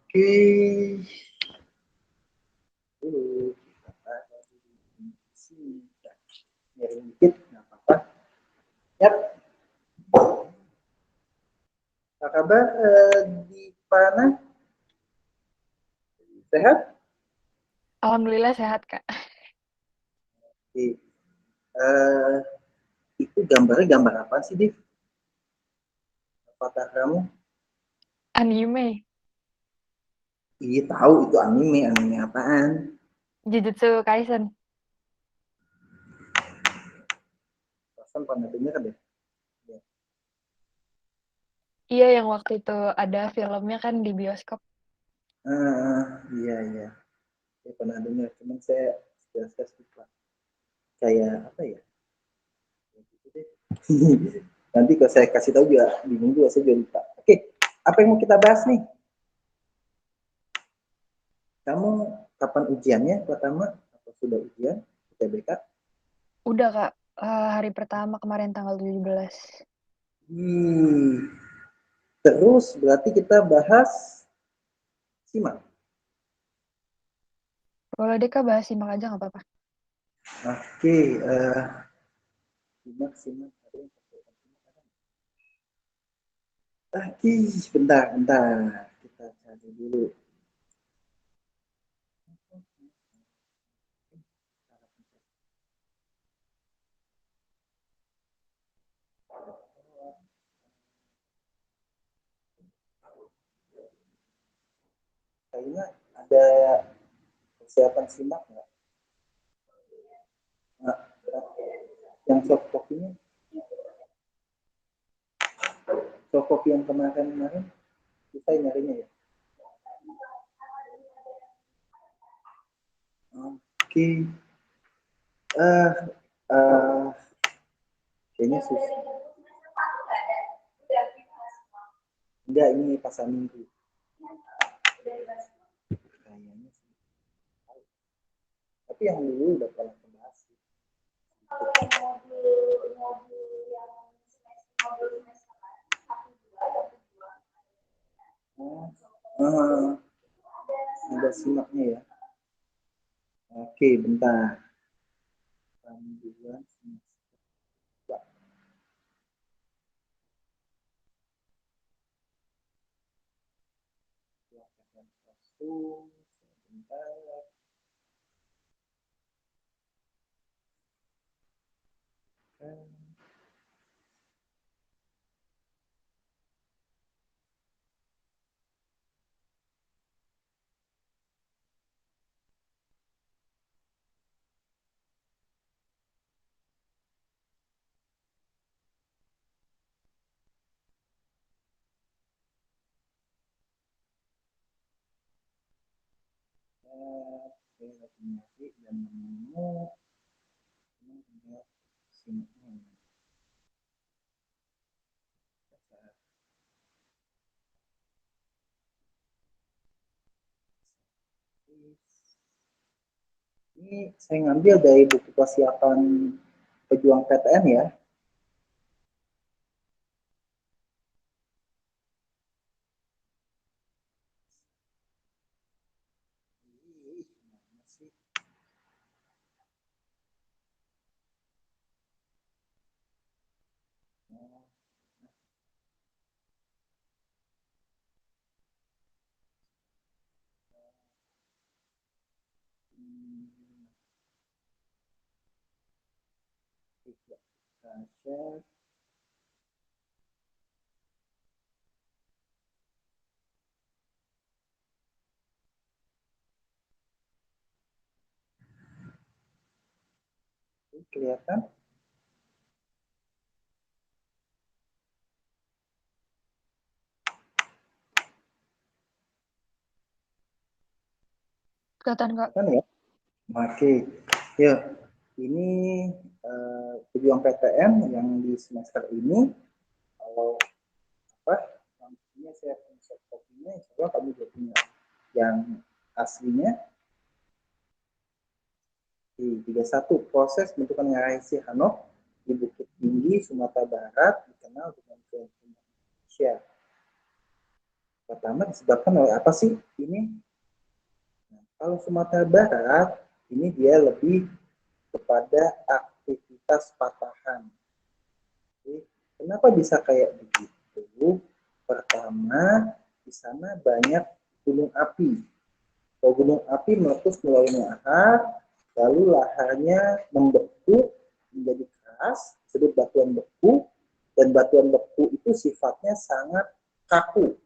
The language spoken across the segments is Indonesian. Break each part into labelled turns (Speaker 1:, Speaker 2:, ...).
Speaker 1: Oke. Dulu kita ada di sini. Miring dikit, nggak apa-apa. Yap. Apa kabar di mana? Sehat?
Speaker 2: Alhamdulillah sehat, Kak.
Speaker 1: Oke. Eh, itu gambarnya gambar apa sih, Div? Apakah kamu?
Speaker 2: Anime,
Speaker 1: Iya tahu itu anime, anime apaan?
Speaker 2: Jujutsu Kaisen.
Speaker 1: Pasan pernah dengar deh. Ya.
Speaker 2: Iya, yang waktu itu ada filmnya kan di bioskop.
Speaker 1: Iya iya. Saya pernah dengar, cuman saya sekilas lupa. Kayak apa ya? Ya gitu deh. Nanti kalau saya kasih tahu juga bingung juga saya juga lupa. Oke, apa yang mau kita bahas nih? Kamu kapan ujiannya pertama? Atau sudah ujian UTBK?
Speaker 2: Udah, Kak. Hari pertama kemarin tanggal 17.
Speaker 1: Terus berarti kita bahas simak.
Speaker 2: Boleh deh, Kak, bahas simak aja nggak apa-apa.
Speaker 1: Oke, simak. Ada yang bentar. Kita cari dulu. Kayaknya ada persiapan simak nggak? Nah, yang soft copy-nya, soft copy yang kemarin kita nyarinya ya. Oke, uh, uh, kayaknya susah. Enggak, ini pasal minggu. Kayaknya sih. Tapi yang dulu udah pernah bahas. Ada simaknya ya. Oke, bentar. Panduan semester. Bentar. Saya lagi nyari dan menemu simaknya. Ini saya ngambil dari buku persiapan pejuang PTN ya. Share. Kelihatan?
Speaker 2: Kelihatan, Kak.
Speaker 1: Kan ya? Oke. Ya, ini pejuang PTN yang di semester ini. Kalau apa? Nantinya saya punya soft copy-nya, insya Allah kamu juga punya yang aslinya. Di 31 proses bentukan ngarai Sihanouk di Bukit Tinggi, Sumatera Barat, dikenal dengan Indonesia. Pertama disebabkan oleh apa sih ini? Nah, kalau Sumatera Barat ini dia lebih kepada aktivitas patahan. Jadi, kenapa bisa kayak begitu? Pertama, di sana banyak gunung api. Kalau gunung api meletus melalui lahar, lalu laharnya membeku menjadi keras, disebut batuan beku, dan batuan beku itu sifatnya sangat kaku.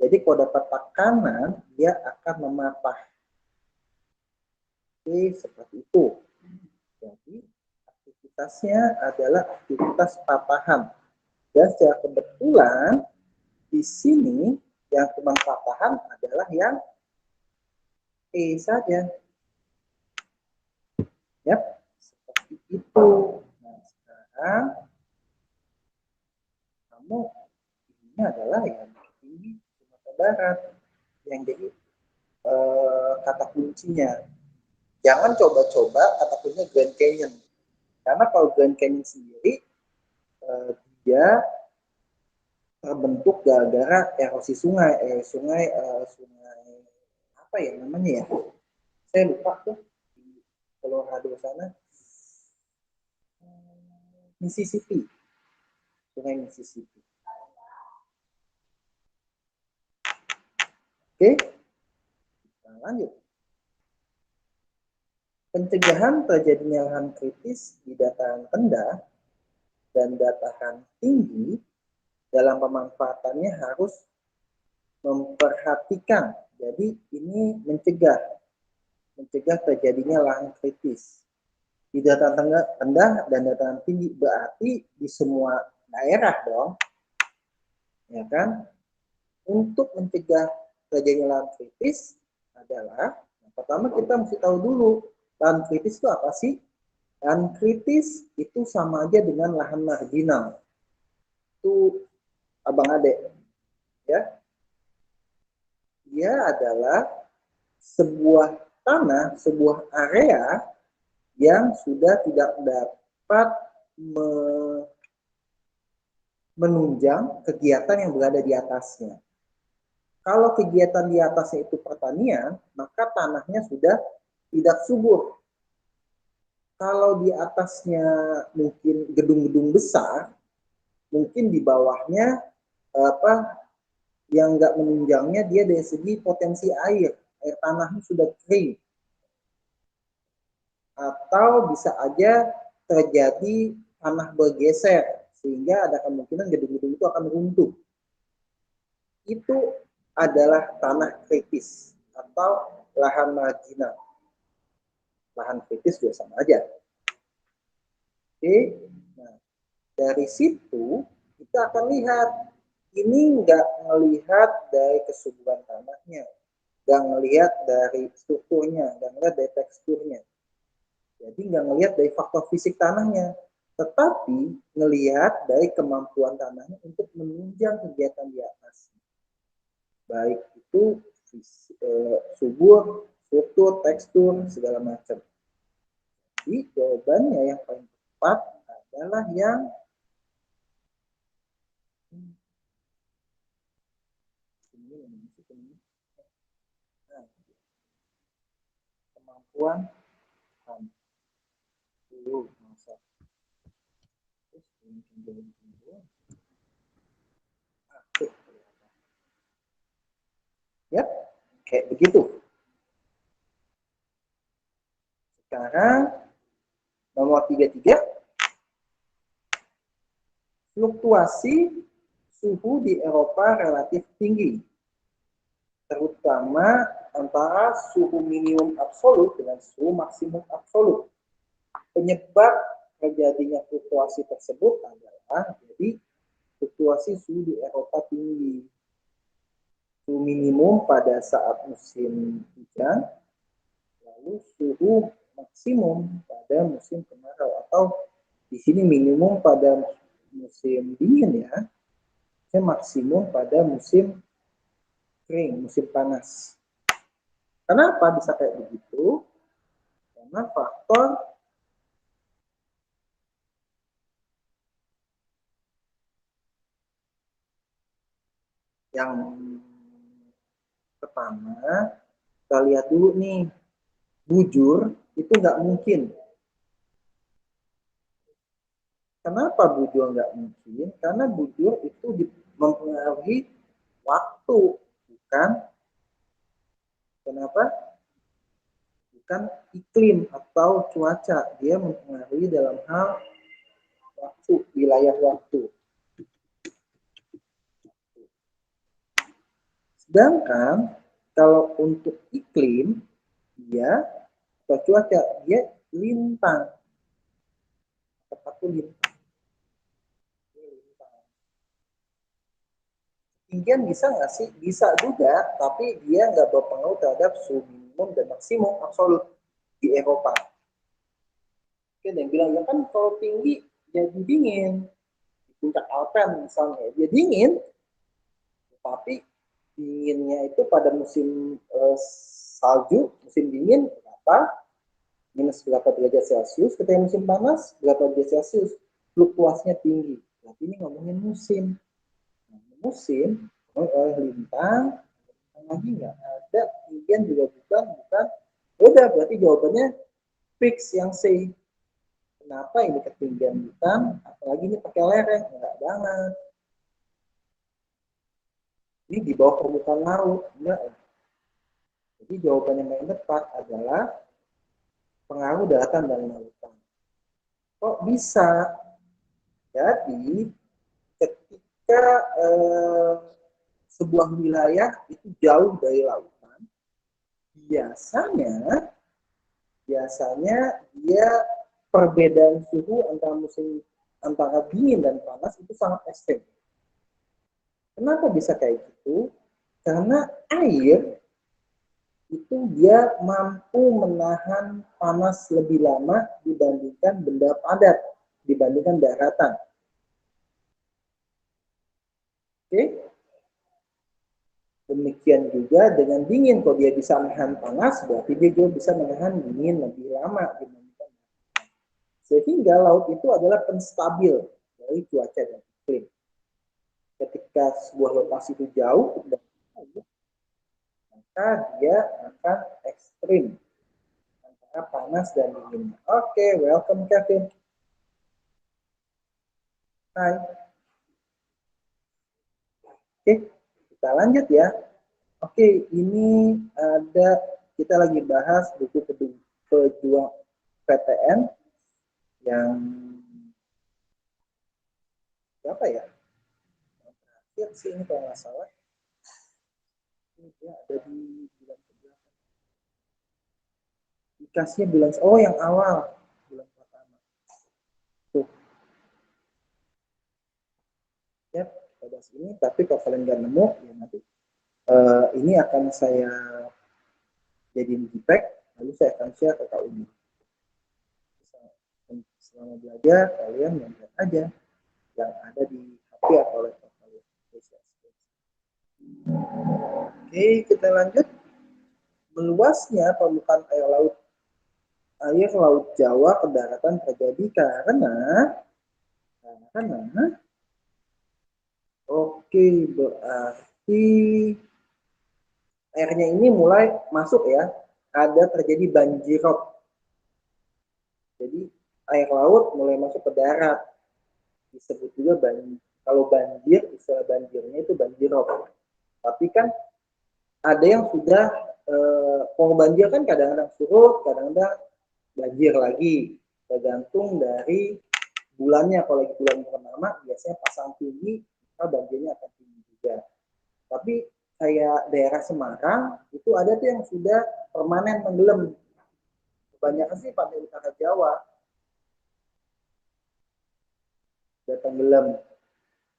Speaker 1: Jadi kalau dapat tekanan, dia akan mematah. Oke, seperti itu. Jadi aktivitasnya adalah aktivitas patahan. Dan secara kebetulan di sini yang cuma patahan adalah yang E saja. Ya, seperti itu. Nah, sekarang kamu ini adalah yang tinggi Sumatera Barat yang jadi kata kuncinya. Jangan coba-coba kata kuncinya Grand Canyon. Karena kalau Grand Canyon sendiri dia terbentuk gara-gara erosi sungai, sungai apa ya namanya ya? Saya lupa tuh di Colorado sana, Mississippi, sungai Mississippi. Oke, kita lanjut. Pencegahan terjadinya lahan kritis di dataran rendah dan dataran tinggi dalam pemanfaatannya harus memperhatikan. Jadi ini mencegah terjadinya lahan kritis di dataran rendah dan dataran tinggi, berarti di semua daerah dong, ya kan? Untuk mencegah terjadinya lahan kritis adalah pertama kita mesti tahu dulu lahan kritis itu apa sih? Lahan kritis itu sama aja dengan lahan marginal. Itu abang adek, ya. Dia adalah sebuah tanah, sebuah area yang sudah tidak dapat menunjang kegiatan yang berada di atasnya. Kalau kegiatan di atasnya itu pertanian, maka tanahnya sudah tidak subur. Kalau di atasnya mungkin gedung-gedung besar, mungkin di bawahnya yang nggak menunjangnya dia dari segi potensi air tanahnya sudah kering, atau bisa aja terjadi tanah bergeser sehingga ada kemungkinan gedung-gedung itu akan runtuh. Itu adalah tanah kritis atau lahan marginal. Lahan kritis juga sama aja. Oke, nah dari situ kita akan lihat, ini nggak melihat dari kesuburan tanahnya, nggak ngelihat dari strukturnya, nggak ngelihat dari teksturnya. Jadi nggak ngelihat dari faktor fisik tanahnya, tetapi ngelihat dari kemampuan tanahnya untuk menunjang kegiatan di atas. Baik itu subur, struktur, tekstur, segala macam. Jadi jawabannya yang paling tepat adalah yang kemampuan masa. Ya, kayak begitu. Sekarang nomor 33, fluktuasi suhu di Eropa relatif tinggi, terutama antara suhu minimum absolut dengan suhu maksimum absolut. Penyebab terjadinya fluktuasi tersebut adalah jadi fluktuasi suhu di Eropa tinggi. Suhu minimum pada saat musim hujan, lalu suhu maksimum pada musim kemarau, atau di sini minimum pada musim dingin ya, maksimum pada musim kering, musim panas. Kenapa bisa kayak begitu? Karena faktor yang Pertama, kita lihat dulu nih, bujur itu nggak mungkin. Kenapa bujur nggak mungkin? Karena bujur itu mempengaruhi waktu, bukan kenapa? Bukan iklim atau cuaca. Dia mempengaruhi dalam hal waktu, wilayah waktu. Sedangkan kalau untuk iklim, dia atau cuaca, dia lintang. Tepatnya lintang. Ketinggian bisa nggak sih? Bisa juga, tapi dia nggak berpengaruh terhadap suhu minimum dan maksimum absolut di Eropa. Oke, dan bilang, ya kan kalau tinggi jadi dingin. Di puncak Alpen misalnya, dia dingin, tapi dinginnya itu pada musim salju, musim dingin, berapa? Minus berapa derajat Celcius, ketika musim panas, berapa derajat Celcius, fluktuasinya tinggi. Berarti ini ngomongin musim. Musim, oleh lintang, lagi nggak ada, kemudian juga bukan, udah berarti jawabannya fix yang C. Kenapa ini ketinggian hitam, apalagi ini pakai lereng, enggak banget. Ini di bawah permukaan laut, enggak. Jadi jawaban yang paling tepat adalah pengaruh daratan dan lautan. Kok bisa? Jadi ketika sebuah wilayah itu jauh dari lautan, biasanya dia perbedaan suhu antara dingin dan panas itu sangat ekstrem. Kenapa bisa kayak gitu? Karena air itu dia mampu menahan panas lebih lama dibandingkan benda padat, dibandingkan daratan. Oke? Demikian juga dengan dingin, kalau dia bisa menahan panas, berarti dia juga bisa menahan dingin lebih lama dibandingkan. Sehingga laut itu adalah penstabil dari cuaca dan iklim. Ketika sebuah lokasi itu jauh, maka dia akan ekstrim antara panas dan dingin. Oke, welcome Kevin. Hai. Oke, kita lanjut ya. Oke, ini ada kita lagi bahas buku pejuang PTN yang berapa ya? Terakhir sih ini kalau nggak salah. Ini dia ada di bulan ke-8. Dikasihnya bulan, oh yang awal, bulan pertama. Tuh. Ya, kita bahas ini, tapi kalau kalian nggak nemu, ya nanti ini akan saya jadiin feedback, lalu saya akan share ke Kak Umi. Selama belajar, kalian lihat aja yang ada di HP atau laptop kalian. Oke, kita lanjut. Meluasnya permukaan air laut Jawa ke daratan terjadi karena oke, berarti airnya ini mulai masuk ya, ada terjadi banjirop. Jadi air laut mulai masuk ke darat, disebut juga kalau banjir, istilah banjirnya itu banjirop. Tapi kan ada yang sudah kalau banjir kan kadang-kadang surut, kadang-kadang banjir lagi, tergantung dari bulannya. Kalau lagi bulan purnama biasanya pasang tinggi, maka banjirnya akan tinggi juga. Tapi kayak daerah Semarang itu ada tuh yang sudah permanen tenggelam. Kebanyakan sih pantai utara Jawa sudah tenggelam.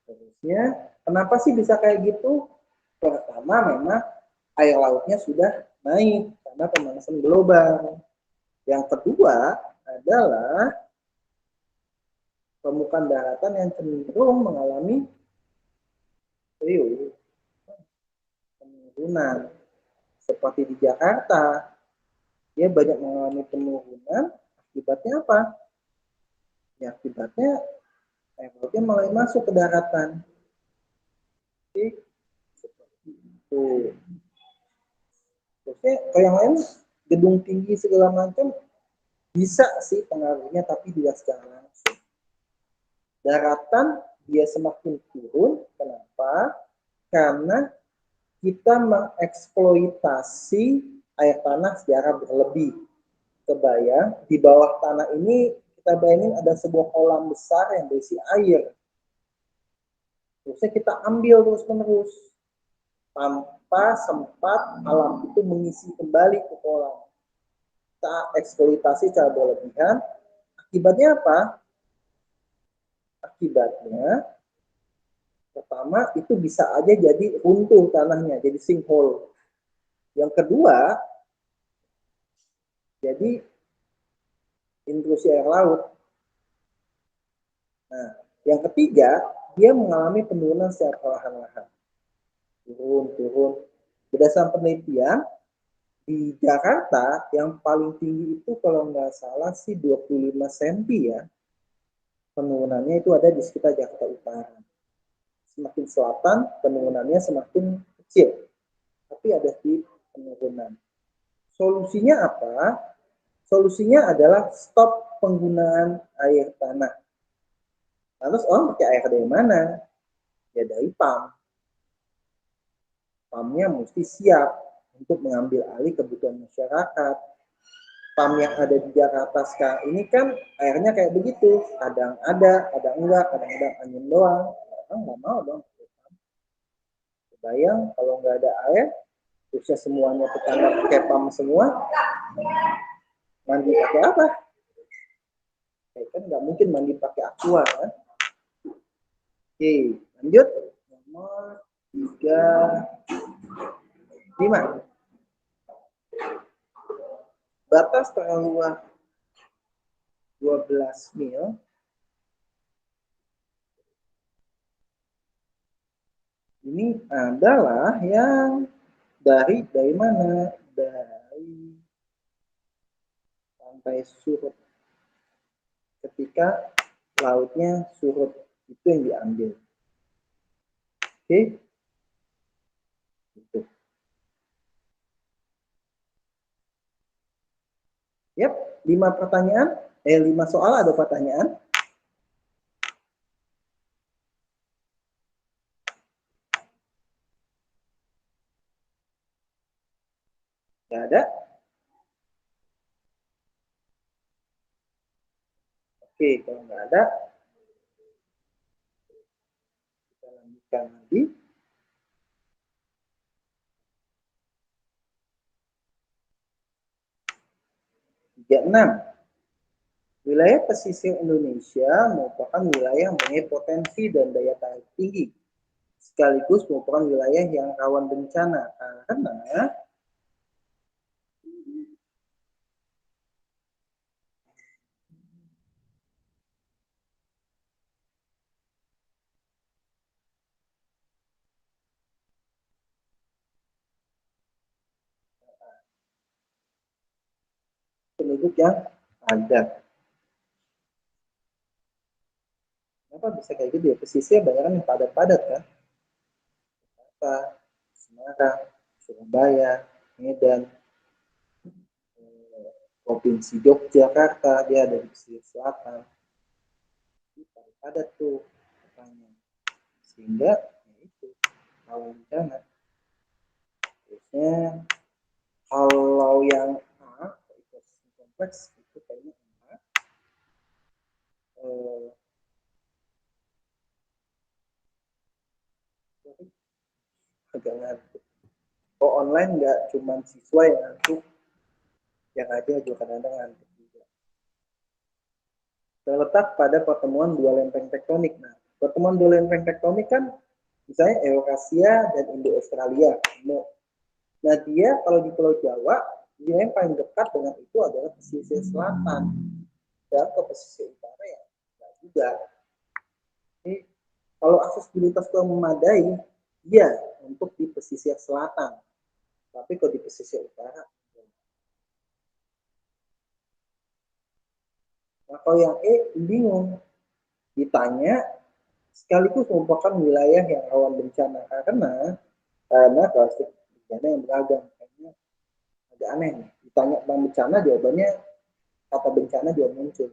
Speaker 1: Terusnya, kenapa sih bisa kayak gitu? Pertama memang air lautnya sudah naik karena pemanasan global. Yang kedua adalah permukaan daratan yang cenderung mengalami penurunan. Seperti di Jakarta, dia banyak mengalami penurunan. Akibatnya apa? Ya, akibatnya air lautnya mulai masuk ke daratan. Oke, seperti itu. Kalau yang lain gedung tinggi segala macam bisa sih pengaruhnya, tapi tidak secara langsung. Daratan dia semakin turun, kenapa? Karena kita mengeksploitasi air tanah secara berlebih. Kebayang, di bawah tanah ini kita bayangin ada sebuah kolam besar yang berisi air. Terusnya kita ambil terus-menerus tanpa sempat alam itu mengisi kembali ke kolam. Kita eksploitasi secara berlebihan. Akibatnya apa? Akibatnya pertama itu bisa aja jadi runtuh tanahnya, jadi sinkhole. Yang kedua, jadi intrusi air laut. Nah, yang ketiga, dia mengalami penurunan secara perlahan-lahan. Turun. Berdasarkan penelitian, di Jakarta yang paling tinggi itu kalau nggak salah sih 25 cm ya. Penurunannya itu ada di sekitar Jakarta Utara. Semakin selatan, penurunannya semakin kecil. Tapi ada di penurunan. Solusinya apa? Solusinya adalah stop penggunaan air tanah. Lalu orang pakai air dari mana? Ya dari pump. Pumpnya mesti siap untuk mengambil alih kebutuhan masyarakat. Pump yang ada di Jakarta sekarang ini kan airnya kayak begitu. Kadang ada, kadang enggak, kadang-kadang angin doang. Orang nggak mau dong. Bayang kalau nggak ada air, terusnya semuanya tetangga pakai pump semua, mandi pakai apa? Kan nggak mungkin mandi pakai aqua kan? Oke, lanjut. Nomor 35. Batas terluar 12 mil ini adalah yang dari mana? Dari pantai surut. Ketika lautnya surut, itu yang diambil. Oke. Gitu. Yap, 5 pertanyaan. 5 soal ada pertanyaan. Nggak ada. Oke, kalau nggak ada, kita lanjutkan lagi. Enam. Wilayah pesisir Indonesia merupakan wilayah yang mempunyai potensi dan daya tarik tinggi, sekaligus merupakan wilayah yang rawan bencana karena penduduk yang padat. Kenapa bisa kayak gitu ya? Pesisir banyak kan yang padat-padat kan? Jakarta, Semarang, Surabaya, Medan, Provinsi Yogyakarta, dia ada di pesisir selatan. Padat tuh katanya. Sehingga ya itu rawan bencana. Terusnya kalau yang A, ekosistem kompleks itu kayaknya A. Agak ngantuk. Kalau online nggak cuma siswa yang ngantuk, yang ada juga kadang-kadang ngantuk juga. Terletak pada pertemuan dua lempeng tektonik. Nah, pertemuan dua lempeng tektonik kan misalnya Eurasia dan Indo-Australia. Nah, dia kalau di Pulau Jawa, dia yang paling dekat dengan itu adalah pesisir selatan. Dan ke pesisir utara ya enggak juga. Jadi, kalau aksesibilitas itu memadai, iya untuk di pesisir selatan. Tapi kalau di pesisir utara, nah kalau yang bingung. Ditanya, sekaligus merupakan wilayah yang rawan bencana karena plastik bencana yang beragam. agak aneh nih. Ditanya tentang bencana, jawabannya kata bencana juga muncul.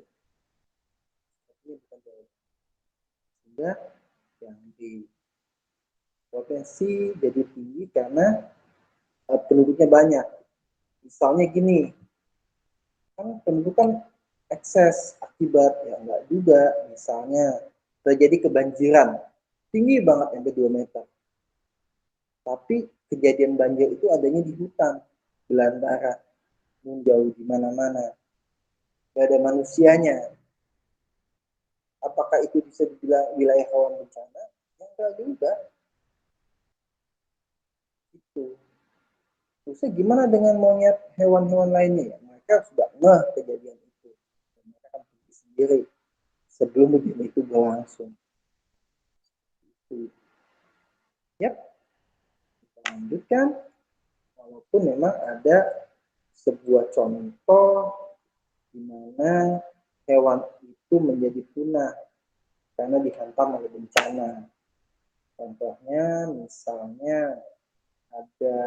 Speaker 1: Ini bukan jawaban. Sehingga yang di potensi jadi tinggi karena penduduknya banyak. Misalnya gini, kan penduduk kan ekses akibat ya enggak juga. Misalnya terjadi kebanjiran tinggi banget sampai 2 meter. Tapi kejadian banjir itu adanya di hutan belantara, menjauh di mana-mana, nggak ada manusianya. Apakah itu bisa dibilang wilayah rawan bencana? Ya, enggak juga. Itu. Terusnya gimana dengan monyet hewan-hewan lainnya ya? Mereka sudah ngeh kejadian itu. Dan mereka akan pergi sendiri sebelum kejadian itu berlangsung. Itu. Yap, kita lanjutkan. Walaupun memang ada sebuah contoh di mana hewan itu menjadi punah karena dihantam oleh bencana. Contohnya misalnya ada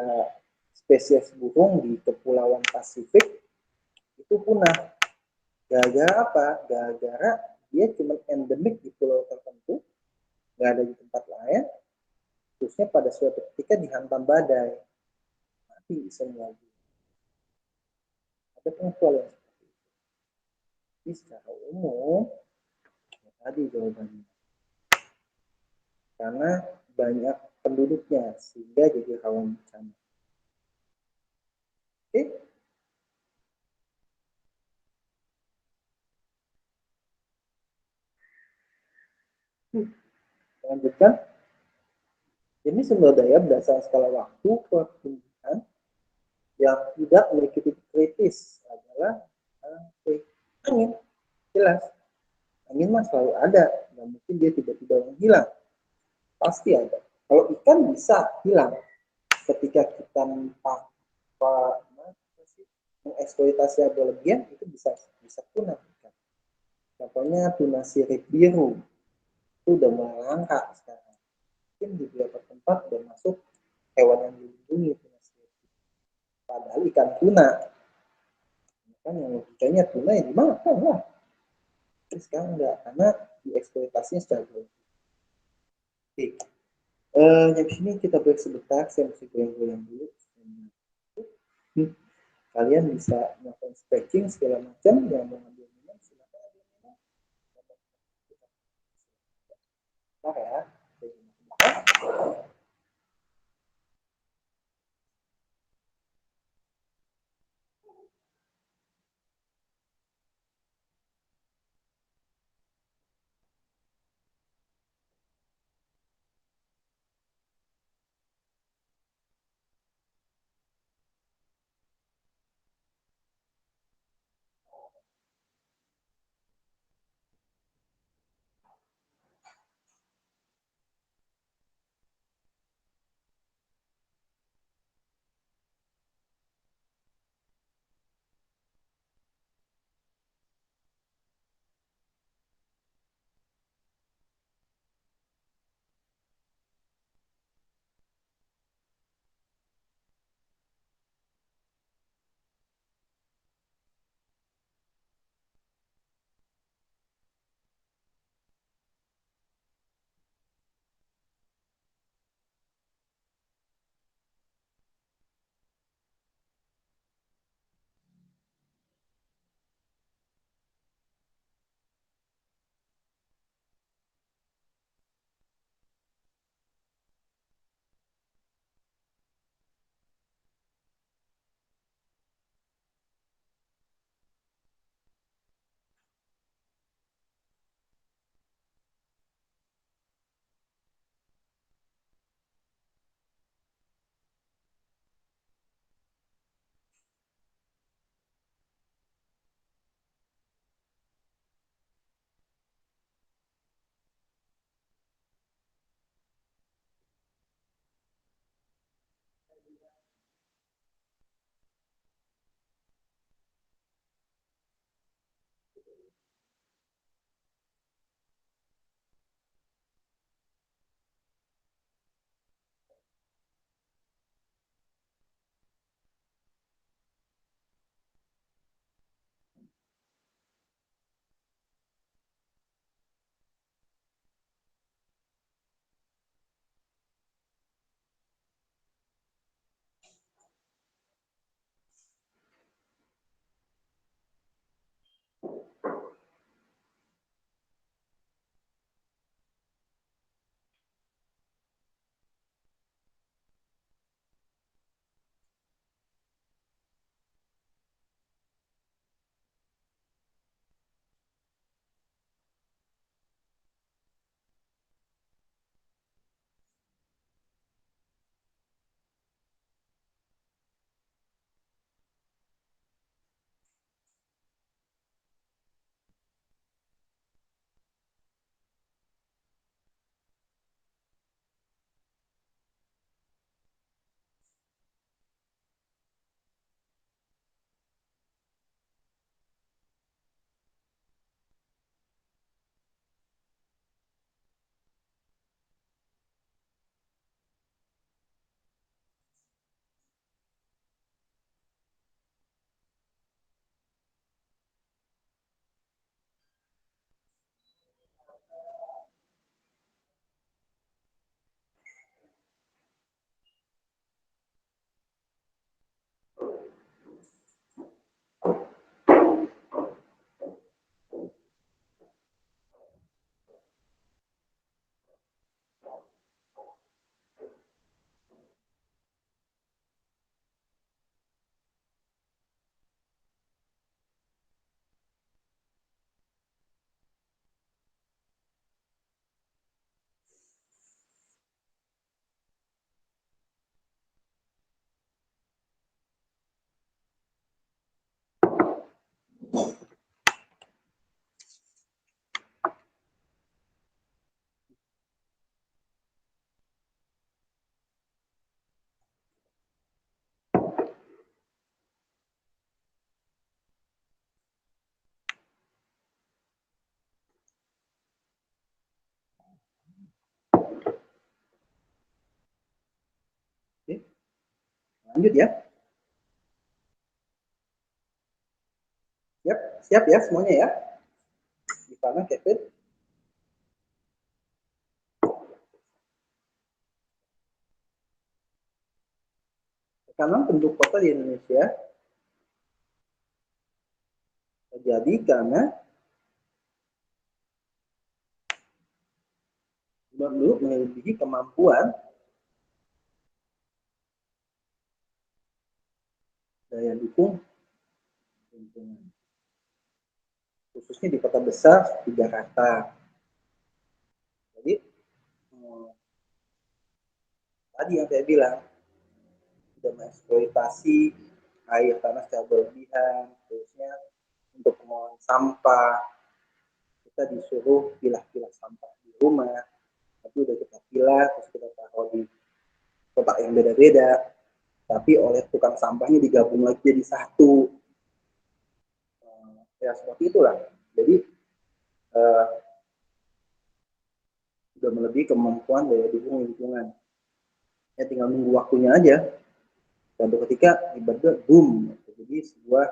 Speaker 1: spesies burung di Kepulauan Pasifik itu punah. Gara-gara apa? Gara-gara dia cuma endemik di pulau tertentu, nggak ada di tempat lain, terusnya pada suatu ketika dihantam badai, mati semua. Ada pengetahuan yang seperti itu. Jadi secara umum, ya tadi jawabannya. Karena banyak penduduknya, sehingga jadi rawan bencana. Oke? Lanjutkan. Ini sumber daya berdasarkan skala waktu pertumbuhan yang tidak memiliki titik kritis adalah angin. Jelas, angin mah selalu ada, nggak mungkin dia tiba-tiba menghilang. Pasti ada. Kalau ikan bisa hilang ketika kita mengeksploitasi berlebihan, itu bisa punah. Contohnya tuna sirip biru itu udah mulai langka sekarang. Mungkin di beberapa tempat udah masuk hewan yang dilindungi tuna sirip. Padahal ikan tuna kan yang logikanya tuna ya dimakan lah. Tapi sekarang enggak, karena dieksploitasinya secara berlebihan. Oke. Yang sini kita break sebentar, saya mesti goyang-goyang dulu. Kalian bisa melakukan stretching segala macam, yang mau ngambil minum silakan ambil minum. Bentar ya. Oke, lanjut ya. Siap, siap ya semuanya ya. Gimana Kevin? Tekanan penduduk kota di Indonesia terjadi karena penduduk melebihi kemampuan daya dukung lingkungan. Khususnya di kota besar di Jakarta. Jadi tadi yang saya bilang sudah mengeksploitasi air tanah secara berlebihan, terusnya untuk pengolahan sampah kita disuruh pilah-pilah sampah di rumah, tapi udah kita pilah terus kita taruh di kotak yang beda-beda, tapi oleh tukang sampahnya digabung lagi jadi satu. Ya seperti itulah. Jadi sudah melebihi kemampuan daya dukung lingkungan. Ya tinggal nunggu waktunya aja. Suatu ketika tiba-tiba boom, jadi sebuah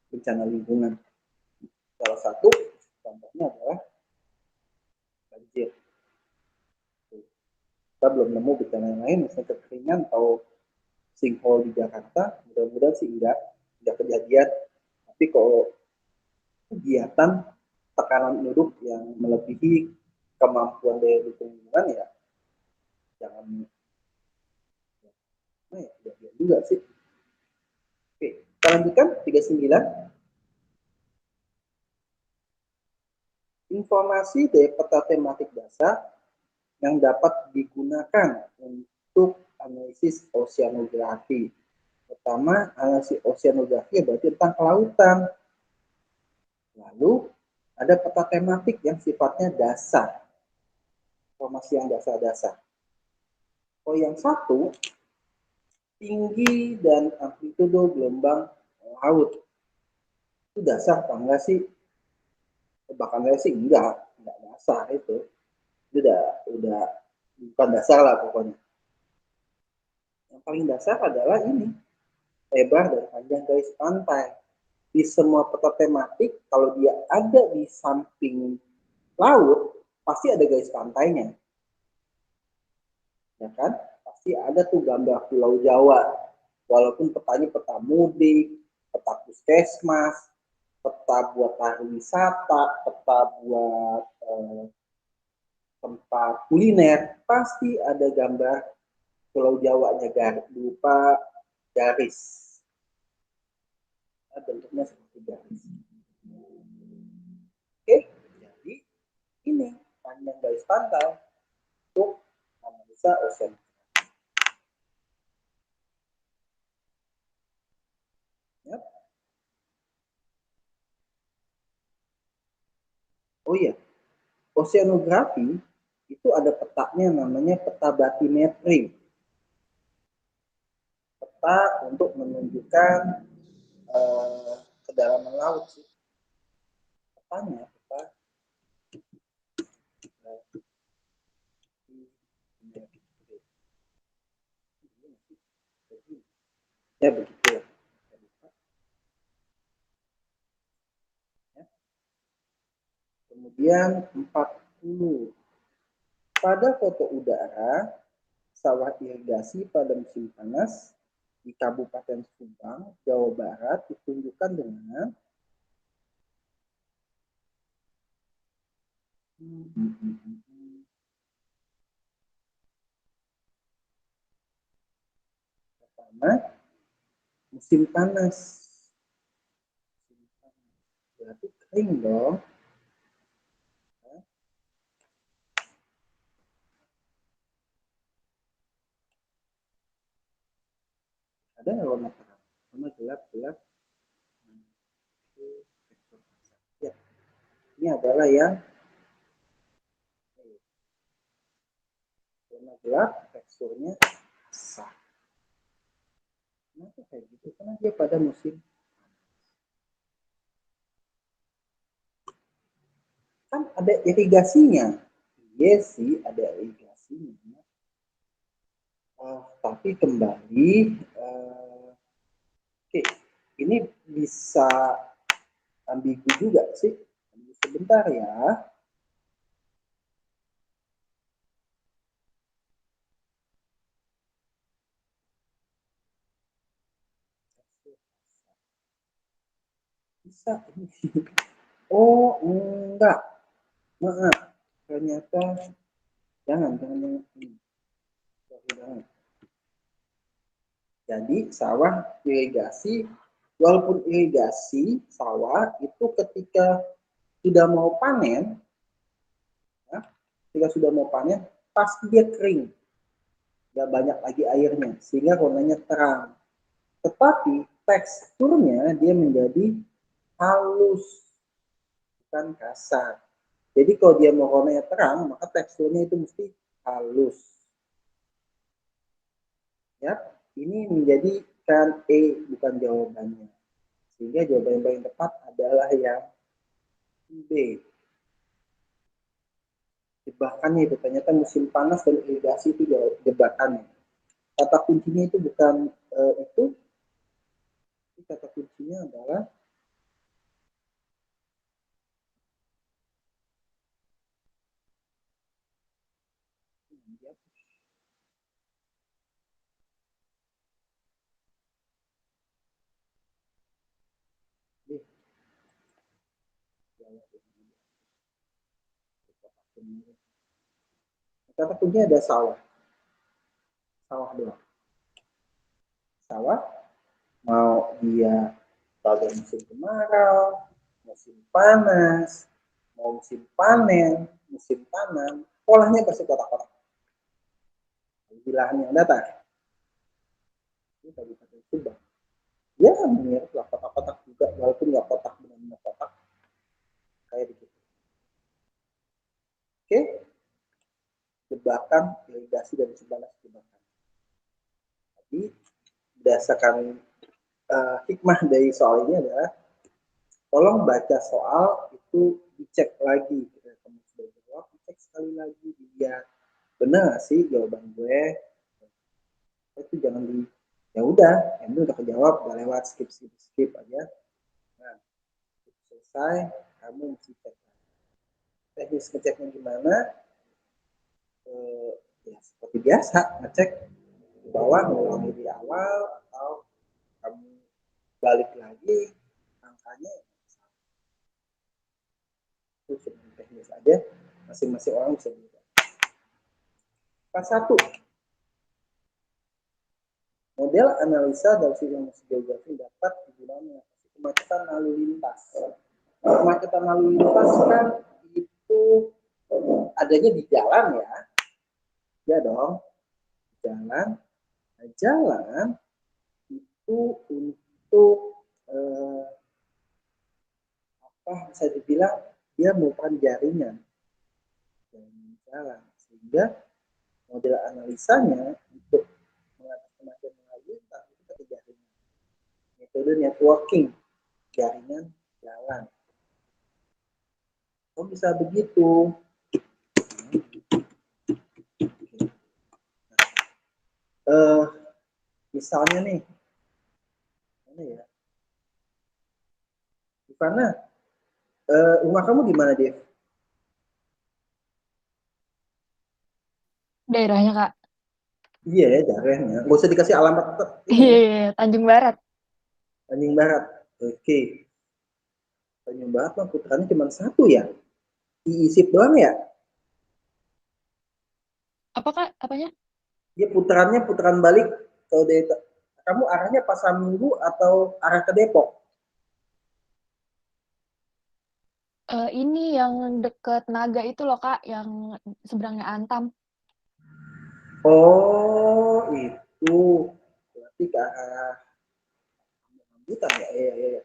Speaker 1: bencana lingkungan. Salah satu contohnya adalah banjir. Kita belum nemu bencana yang lain, misalnya kekeringan atau sinkhole di Jakarta. Mudah-mudahan sih enggak kejadian. Tapi kalau kegiatan tekanan penduduk yang melebihi kemampuan daya dukung lingkungan ya jangan ya kejadian juga sih. Oke, kita lanjutkan 39. Informasi dari peta tematik dasar yang dapat digunakan untuk analisis oceanografi. Pertama, analisis oceanografi berarti tentang kelautan. Lalu ada peta tematik yang sifatnya dasar. Informasi yang dasar-dasar. Oh, yang satu, tinggi dan amplitudo gelombang laut. Itu dasar apa enggak sih? Bahkan saya sih enggak dasar itu. Itu udah bukan dasar lah pokoknya. Yang paling dasar adalah ini, lebar dan panjang garis pantai. Di semua peta tematik, kalau dia ada di samping laut, pasti ada garis pantainya. Ya kan? Pasti ada tuh gambar Pulau Jawa. Walaupun petanya peta mudik, peta puskesmas, peta buat pariwisata, peta buat tempat kuliner, pasti ada gambar Pulau Jawanya berupa garis. Nah, bentuknya seperti garis. Oke, jadi ini panjang garis pantai untuk analisa ocean. Ya. Oh iya, oceanografi itu ada petanya namanya peta batimetri. Peta untuk menunjukkan kedalaman laut sih. Petanya, peta ya begitu. Ya. Kemudian 40. Pada foto udara, sawah irigasi pada musim panas di Kabupaten Subang, Jawa Barat ditunjukkan dengan pertama musim panas. Berarti kering dong. Ada warna terang, warna gelap-gelap. Ini adalah yang warna gelap, teksturnya basah. Kenapa kayak gitu? Karena dia pada musim kan ada irigasinya. Iya sih, ada irigasinya. Tapi kembali, oke, ini bisa ambigu juga sih. Sebentar ya. Bisa. Oh, enggak. Maaf. Ternyata jangan ini. Jangan. Jadi sawah irigasi, walaupun irigasi sawah itu ketika sudah mau panen, ya, ketika sudah mau panen pasti dia kering, nggak banyak lagi airnya, sehingga warnanya terang. Tetapi teksturnya dia menjadi halus, bukan kasar. Jadi kalau dia mau warnanya terang, maka teksturnya itu mesti halus. Ya, ini menjadikan E bukan jawabannya. Sehingga jawaban yang paling tepat adalah yang B. Jebakannya itu ternyata musim panas dan irigasi itu jebakannya. Kata kuncinya itu bukan itu. Kata kuncinya adalah kata kuncinya ada sawah. Sawah doang. Sawah mau dia pada musim kemarau, musim panas, mau musim panen, musim tanam, polanya pasti kotak-kotak. Di lahan yang datar. Ini Kabupaten Subang. Ya, mirip lah kotak-kotak juga, walaupun nggak kotak benar-benar kotak kayak begitu. Oke, jebakan irigasi dan sebalas jebakan. Jadi berdasarkan hikmah dari soal ini adalah tolong baca soal itu dicek lagi. Kamu sudah jawab, dicek sekali lagi, lihat benar sih jawaban gue. Itu jangan di ya udah, yang itu udah kejawab, udah lewat, skip aja. Nah, selesai, kamu mesti cek. Teknis ngeceknya gimana? Ya seperti biasa, ngecek di bawah, ngulangi di awal, atau kamu balik lagi, angkanya itu sebenarnya teknis aja, masing-masing orang bisa beda. Pas satu, model analisa dari informasi geografi dapat digunakan mengatasi kemacetan lalu lintas. Kemacetan lalu lintas kan itu adanya di jalan ya, ya dong, jalan. Nah, jalan itu untuk bisa dibilang dia merupakan jaringan jalan, sehingga model analisanya untuk mengatasi kemacetan lalu lintas itu pakai jaringan. Metode networking, jaringan jalan. Kok bisa begitu? Misalnya nih, mana ya? Ivana, rumah kamu di mana, Dev?
Speaker 2: Daerahnya, Kak.
Speaker 1: Iya ya, daerahnya. Nggak usah dikasih alamat ini ya.
Speaker 2: Iya, Tanjung Barat.
Speaker 1: Tanjung Barat. Oke. Tanjung Barat mah putarannya cuma satu ya. Diisip doang ya.
Speaker 2: Apa, Kak? Apanya?
Speaker 1: Dia putarannya putaran balik. Kalau dari kamu arahnya Pasar Minggu atau arah ke Depok?
Speaker 2: Ini yang deket Naga itu loh, Kak, yang seberangnya Antam.
Speaker 1: Oh, itu. Berarti ke arah Rambutan ya. Iya, iya, iya.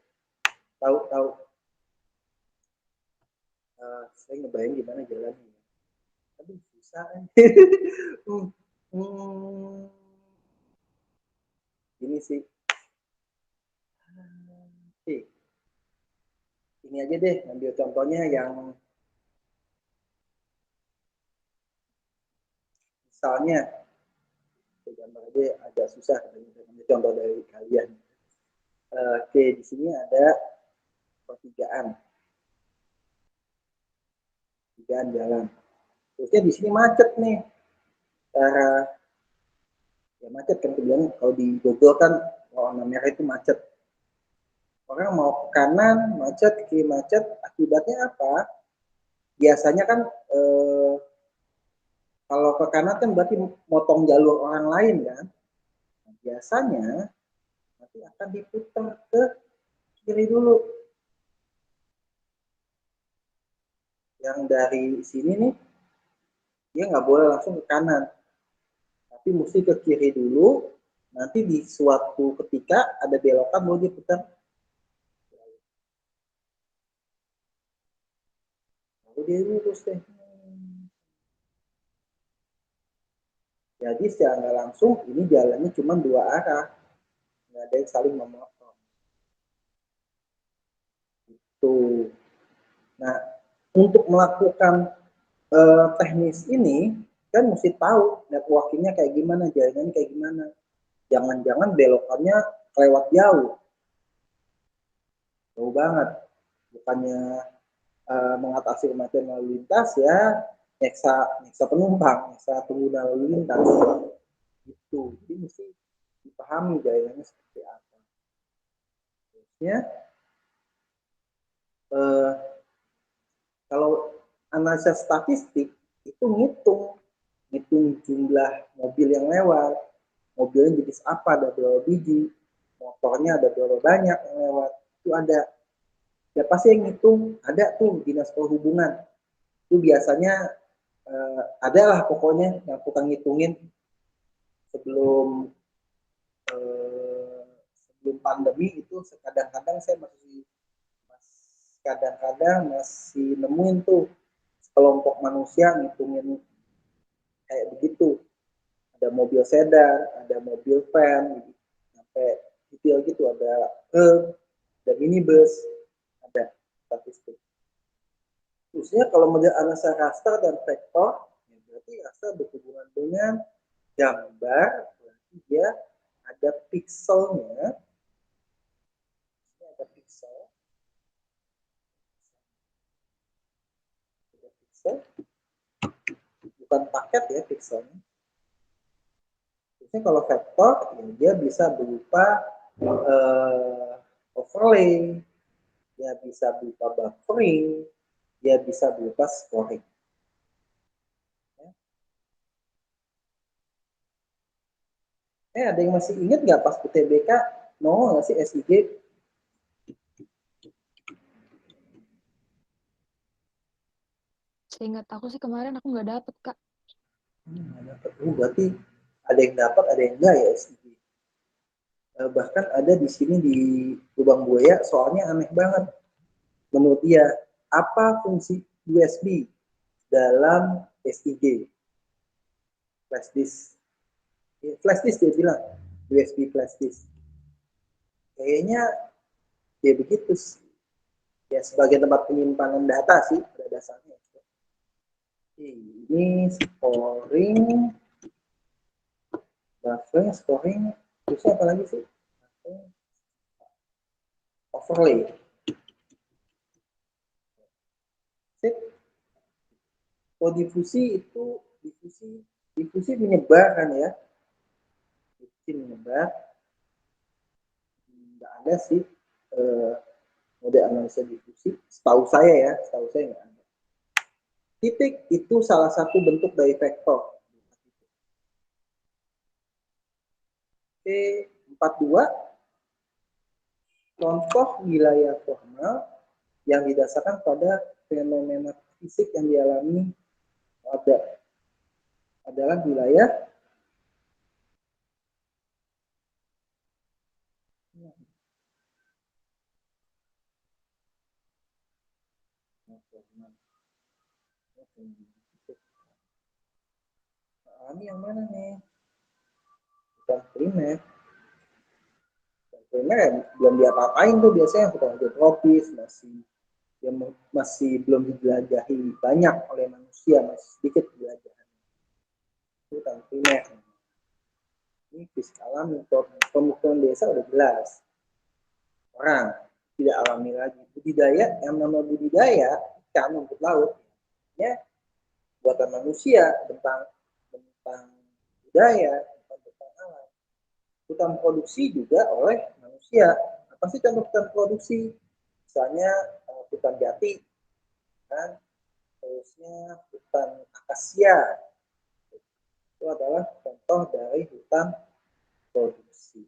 Speaker 1: Tahu, tahu. saya ngebayang gimana jalannya. Aduh, susah. hmm, hmm, ini sih. Oke, ini aja deh, ambil contohnya yang misalnya, gambar aja agak susah ambil contoh dari kalian. Oke, di sini ada pertigaan jalan. Terusnya di sini macet nih. Ya macet kan, bilang kalau di Google kan warna merah itu macet. Orang mau ke kanan macet, ke kiri macet, akibatnya apa? Biasanya kan kalau ke kanan kan berarti motong jalur orang lain kan. Nah, biasanya nanti akan diputar ke kiri dulu. Yang dari sini nih, dia nggak boleh langsung ke kanan. Tapi mesti ke kiri dulu, nanti di suatu ketika ada belokan mau diputar. Lalu dia lurus deh. Jadi secara nggak langsung ini jalannya cuma dua arah, nggak ada yang saling memotong. Tuh. Nah, untuk melakukan teknis ini kan mesti tahu networkingnya kayak gimana, jaringannya kayak gimana. Jangan-jangan belokannya lewat jauh, jauh banget. Bukannya mengatasi kemacetan lalu lintas ya, nyeksa penumpang, nyeksa pengguna lalu lintas. Itu, jadi mesti dipahami jaringannya seperti apa. Terusnya, kalau analisa statistik itu ngitung jumlah mobil yang lewat, mobilnya jenis apa, ada berapa biji, motornya ada berapa banyak yang lewat, itu ada. Ya pasti yang ngitung ada tuh dinas perhubungan. Itu biasanya adalah pokoknya yang tukang ngitungin sebelum sebelum pandemi itu kadang-kadang saya masih nemuin tuh kelompok manusia ngitungin kayak begitu. Ada mobil sedan, ada mobil van, sampai detail gitu, ada minibus, ada statistik. Khususnya kalau melihat analisa raster dan vektor, ya berarti raster berhubungan dengan gambar, berarti dia ada pixelnya, ada pixel, bukan paket ya pixelnya. Biasanya kalau vektor, ya dia bisa berupa overlay, dia bisa berupa buffering, dia bisa berupa scoring. Ada yang masih ingat nggak pas UTBK nongol nggak sih SIG?
Speaker 2: Seingat aku sih kemarin aku nggak dapet, Kak.
Speaker 1: Nggak dapet. Berarti ada yang dapat, ada yang enggak ya SIG. Bahkan ada di sini di Lubang Buaya, soalnya aneh banget. Menurut dia, apa fungsi USB dalam SIG? Flash disk. Flash disk dia bilang, USB flash disk. Kayaknya ya begitu sih. Ya sebagai tempat penyimpanan data sih pada dasarnya. Ini scoring, buffering, scoring, terusnya apa lagi sih? Overlay. Sip. Kalau difusi itu difusi menyebar kan ya? Difusi menyebar. Nggak ada sih mode analisa difusi. Setahu saya nggak ada. Titik itu salah satu bentuk dari vektor. Oke, 42 contoh wilayah formal yang didasarkan pada fenomena fisik yang dialami adalah wilayah Alami yang mana nih? Hutan primer. Primer ya belum diapa-apain tuh biasanya hutan tropis masih belum dijelajahi banyak oleh manusia, masih sedikit jelajahan. Hutan primer. Ini fisik alami, pemukiman desa udah jelas. Orang tidak alami lagi. Budidaya, yang nama budidaya ikan rumput laut, ya buatan manusia tentang budaya, tentang alam. Hutan produksi juga oleh manusia. Apa sih contoh hutan produksi? Misalnya hutan jati, kan? Terusnya hutan akasia. Itu adalah contoh dari hutan produksi.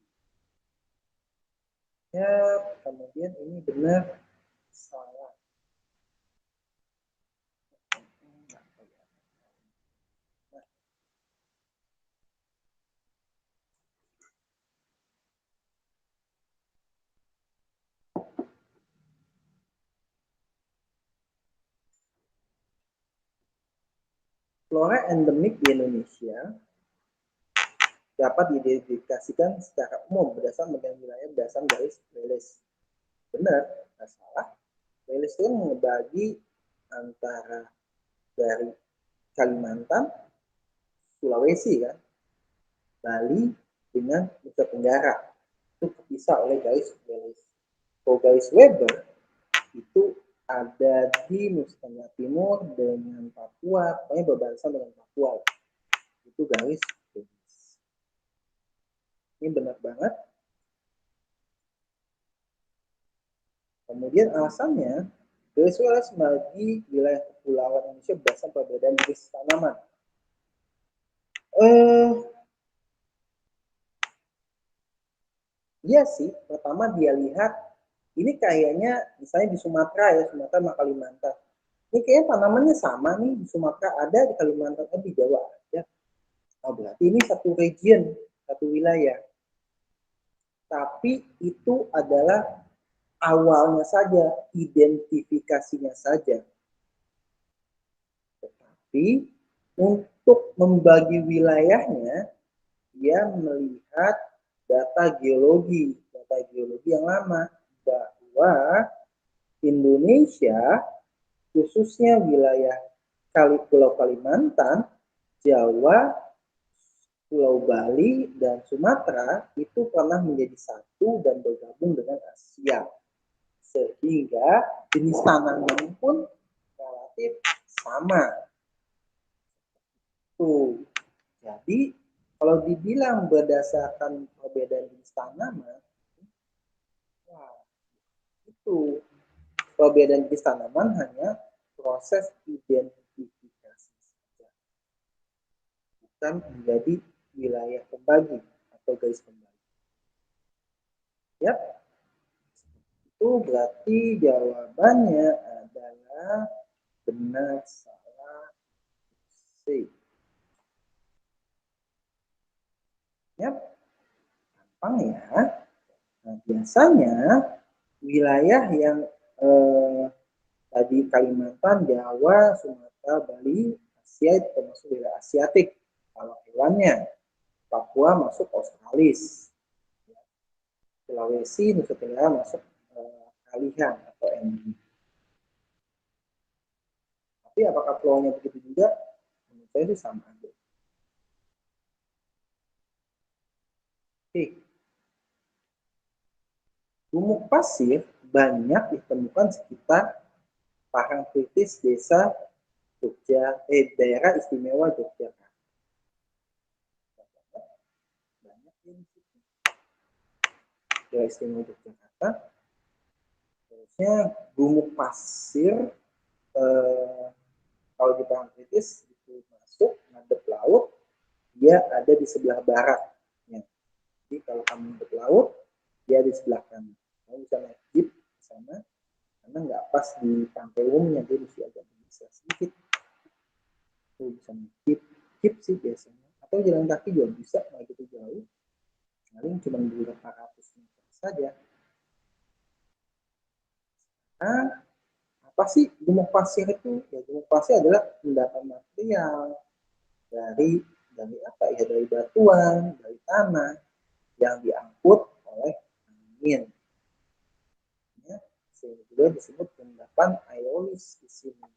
Speaker 1: Ya, kemudian ini benar salah. Flora endemik di Indonesia dapat diidentifikasikan secara umum berdasarkan bagian wilayah berdasarkan garis Wallace. Benar, nggak salah. Wallace itu membagi antara dari Kalimantan, Sulawesi kan, Bali dengan Nusa Tenggara. Itu terpisah oleh garis Wallace. Kalau garis Weber itu ada di Nusa Tenggara Timur dengan Papua, pokoknya berbatasan dengan Papua. Itu garis Wallace. Ini benar banget. Kemudian alasannya, garis Wallace membagi wilayah kepulauan Indonesia berdasarkan perbedaan jenis tanaman. Iya sih, pertama dia lihat, ini kayaknya misalnya di Sumatera ya, Sumatera sama Kalimantan. Ini kayaknya tanamannya sama nih, di Sumatera ada, di Kalimantan ada, di Jawa ada. Oh, berarti ini satu region, satu wilayah. Tapi itu adalah awalnya saja, identifikasinya saja. Tetapi untuk membagi wilayahnya, dia melihat data geologi yang lama bahwa Indonesia khususnya wilayah Pulau Kalimantan, Jawa, Pulau Bali, dan Sumatera itu pernah menjadi satu dan bergabung dengan Asia. Sehingga jenis tanaman pun relatif sama. Tuh. Jadi kalau dibilang berdasarkan perbedaan jenis tanaman, wah, itu perbedaan jenis tanaman hanya proses identifikasi saja, bukan menjadi wilayah pembagi atau garis pembagi. Ya, itu berarti jawabannya adalah benar salah C. Ya, gampang ya. Nah, biasanya wilayah yang tadi Kalimantan, Jawa, Sumatera, Bali, Asia itu termasuk wilayah Asiatik. Kalau hewannya, Papua masuk Australis. Sulawesi, Nusa Tenggara masuk Kalihan atau endemik. Tapi apakah pulau-nya begitu juga? Menurut saya itu sama aja. Oke. Gumuk pasir banyak ditemukan sekitar Parangtritis, desa daerah istimewa Yogyakarta. Banyak di situ. Daerah istimewa Yogyakarta. Terusnya gumuk pasir kalau di Parangtritis itu masuk ngadep laut, dia ada di sebelah barat. Ya. Jadi kalau kamu ngadep laut, dia di sebelah kanan. Kamu bisa naik jeep di sana, karena nggak pas di pantai umumnya, dia mesti agak bisa sedikit. Tuh bisa naik jeep sih biasanya. Atau jalan kaki juga bisa, nggak gitu jauh. Paling cuma beberapa ratus meter saja. Nah, apa sih gumuk pasir itu? Ya, gumuk pasir adalah endapan material dari apa ya, dari batuan, dari tanah yang diangkut oleh angin. Ya, sehingga disebut endapan aerolis di sini.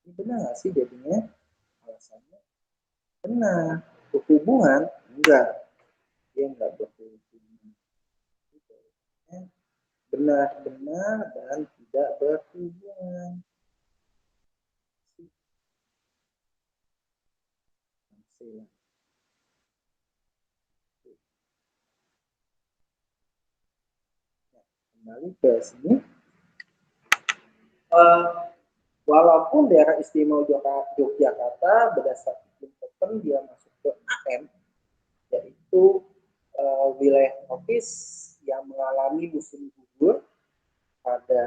Speaker 1: Ini benar nggak sih jadinya? Alasannya benar. Berhubungan? Enggak. Dia enggak berhubungan. Benar-benar dan tidak berhubungan. Kembali ke sini. Walaupun daerah istimewa Yogyakarta berdasarkan iklim dia masuk ke AM, yaitu wilayah tropis yang mengalami musim gugur pada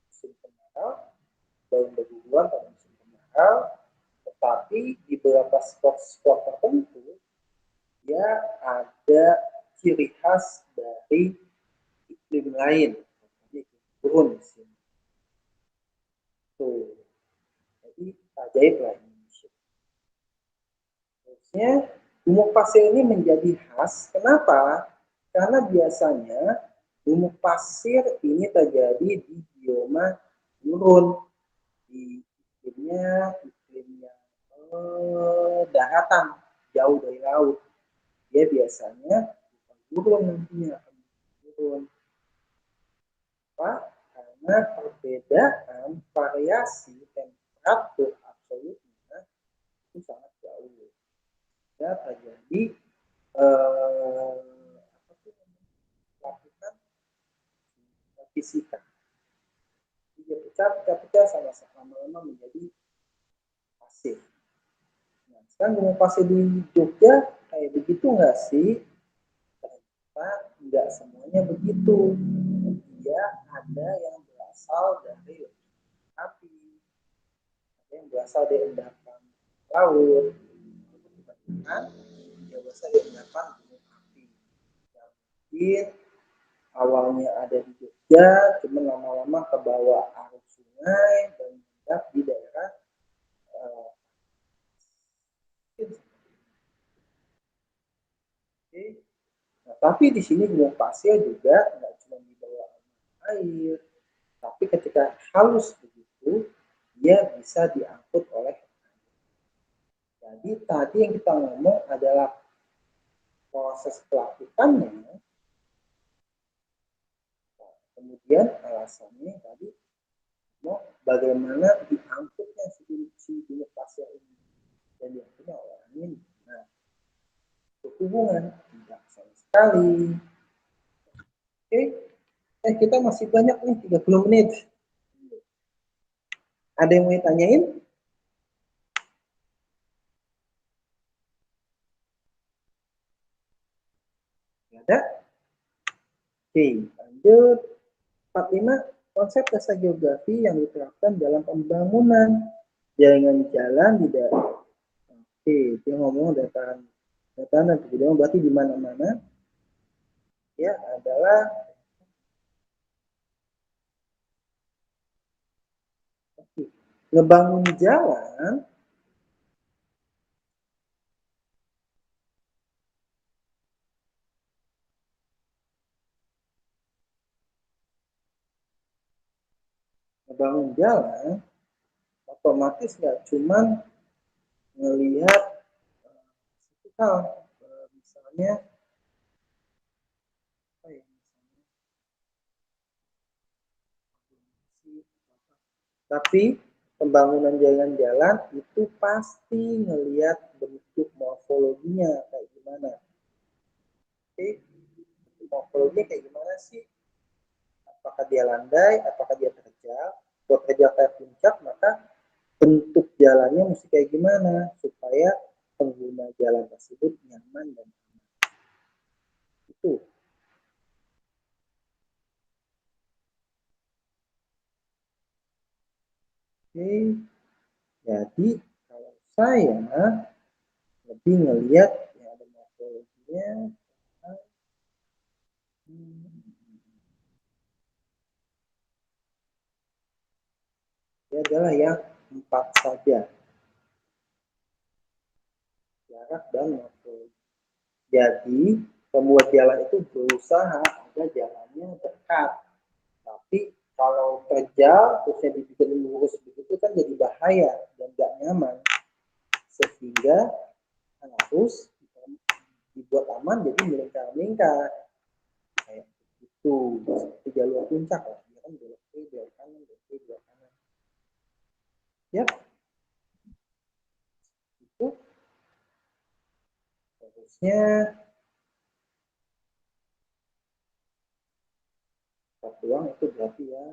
Speaker 1: musim kemarau, daun berguguran pada musim kemarau, tetapi di beberapa spot-spot tertentu dia ada ciri khas dari iklim lain, jadi turun di sini. Tuh, jadi ajaib lah Indonesia. Terusnya gumuk pasir ini menjadi khas. Kenapa? Karena biasanya gumuk pasir ini terjadi di bioma gurun, di iklim yang daratan, jauh dari laut. Dia biasanya gurun nantinya, gurun. Apa? Karena perbedaan variasi temperatur absolutnya itu sangat jauh. Ya, terjadi lakukan fisika. Dia pecah sama-sama lama-lama menjadi pasir. Nah, sekarang gumuk pasir di Jogja kayak begitu nggak sih? Ternyata nggak semuanya begitu. Dia ada yang berasal dari api, ada yang berasal dari endapan laut, yang berasal dari endapan gunung api. Yang mungkin awalnya ada di Jogja, cuma lama-lama ke bawah arus sungai dan mengendap di daerah Nah, tapi di sini gumuk pasir juga nggak cuma di bawah air, tapi ketika halus begitu, dia bisa diangkut oleh air. Jadi tadi yang kita ngomong adalah proses pelapukannya. Nah, kemudian alasannya tadi mau bagaimana diangkutnya si gumuk pasir ini dan diangkutnya oleh angin. Nah, berhubungan tidak sama sekali. Oke, kita masih banyak nih 30 menit. Ada yang mau ditanyain? Ada? Oke, lanjut. 45. Konsep dasar geografi yang diterapkan dalam pembangunan jaringan jalan di daerah. Oke, dia ngomong dataran dan kebudayaan berarti di mana-mana ya adalah ngebangun jalan otomatis nggak cuma ngelihat hal misalnya tapi pembangunan jalan-jalan itu pasti ngelihat bentuk morfologinya kayak gimana. Oke, morfologinya kayak gimana sih? Apakah dia landai, apakah dia terjal? Kalau terjal kayak puncak, maka bentuk jalannya mesti kayak gimana supaya pengguna jalan tersebut nyaman dan aman. Itu. Oke, jadi kalau saya lebih ngelihat yang ada morfologinya. Dia adalah yang 4 saja. Jarak dan waktu. Jadi pembuat jalan itu berusaha agar jalannya dekat. Tapi kalau terjal terusnya dibikin lurus begitu kan jadi bahaya dan gak nyaman. Sehingga harus dibuat aman jadi melingkar-lingkar. Kayak itu seperti jalur puncak lah. Dia kan belok kiri, belok kanan, belok kiri, belok kanan. Ya, itu harusnya peluang itu berarti ya.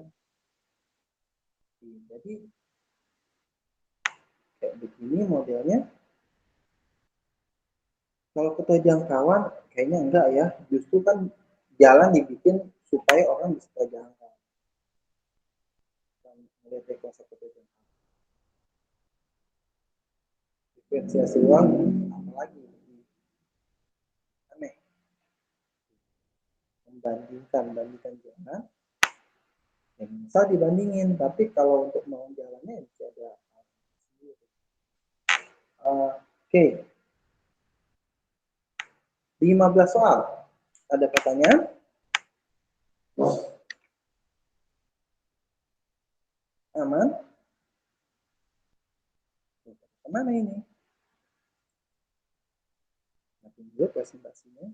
Speaker 1: Jadi kayak begini modelnya. Kalau keterjangkauan kayaknya enggak ya. Justru kan jalan dibikin supaya orang bisa terjangkau. Dan melihat konsep keterjangkauan. Diferensiasi uang apalagi aneh. Bandingkan jalan yang bisa dibandingin, tapi kalau untuk mau jalannya bisa ada Oke. 15 soal. Ada pertanyaan? Aman? Kemana ini? Nanti dulu presentasinya.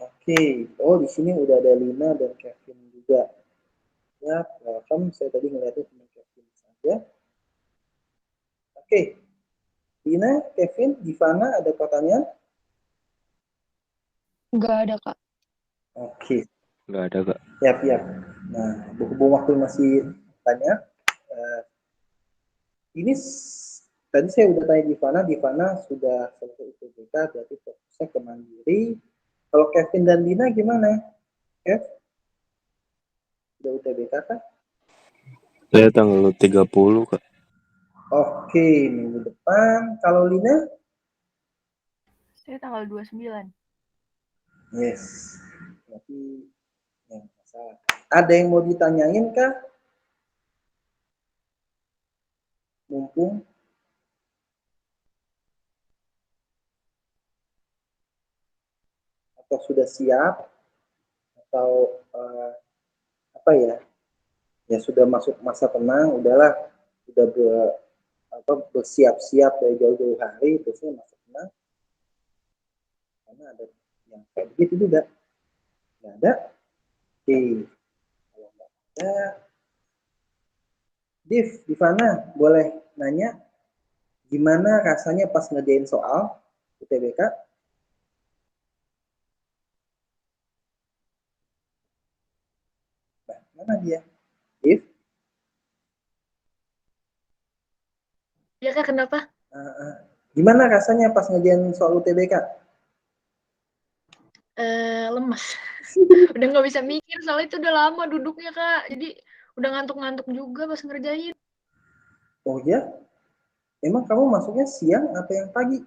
Speaker 1: Oke. Oh, di sini udah ada Lina dan Kevin juga. Ya, welcome. Saya tadi ngeliatnya cuma Kevin saja. Oke. Lina, Kevin, Divana, ada pertanyaan?
Speaker 2: Nggak ada, Kak.
Speaker 1: Oke.
Speaker 3: Nggak ada, Kak.
Speaker 1: Siap. Nah, berhubung waktu masih banyak, ini tadi saya udah tanya Divana sudah selesai UTBK, berarti fokusnya ke mandiri. Kalau Kevin dan Lina gimana? Kev? Udah UTBK kan?
Speaker 3: Saya tanggal 30, Kak.
Speaker 1: Oke, minggu depan. Kalau Lina?
Speaker 2: Saya tanggal 29.
Speaker 1: Yes. Berarti yang masalah. Ada yang mau ditanyain kah? Mumpung atau sudah siap atau apa ya? Ya sudah masuk masa tenang, udahlah, udah bersiap-siap dari jauh-jauh hari, terusnya masuk tenang. Karena ada yang kayak begitu juga. Nggak ada? Oke. Kalau nggak ada, Divana, boleh nanya gimana rasanya pas ngerjain soal UTBK? Nah, mana dia? Div?
Speaker 2: Ya, Kak, kenapa?
Speaker 1: Gimana rasanya pas ngerjain soal UTBK?
Speaker 2: Lemas. Udah nggak bisa mikir, soalnya itu udah lama duduknya, Kak. Jadi udah ngantuk-ngantuk juga pas ngerjain.
Speaker 1: Oh ya? Emang kamu masuknya siang atau yang pagi?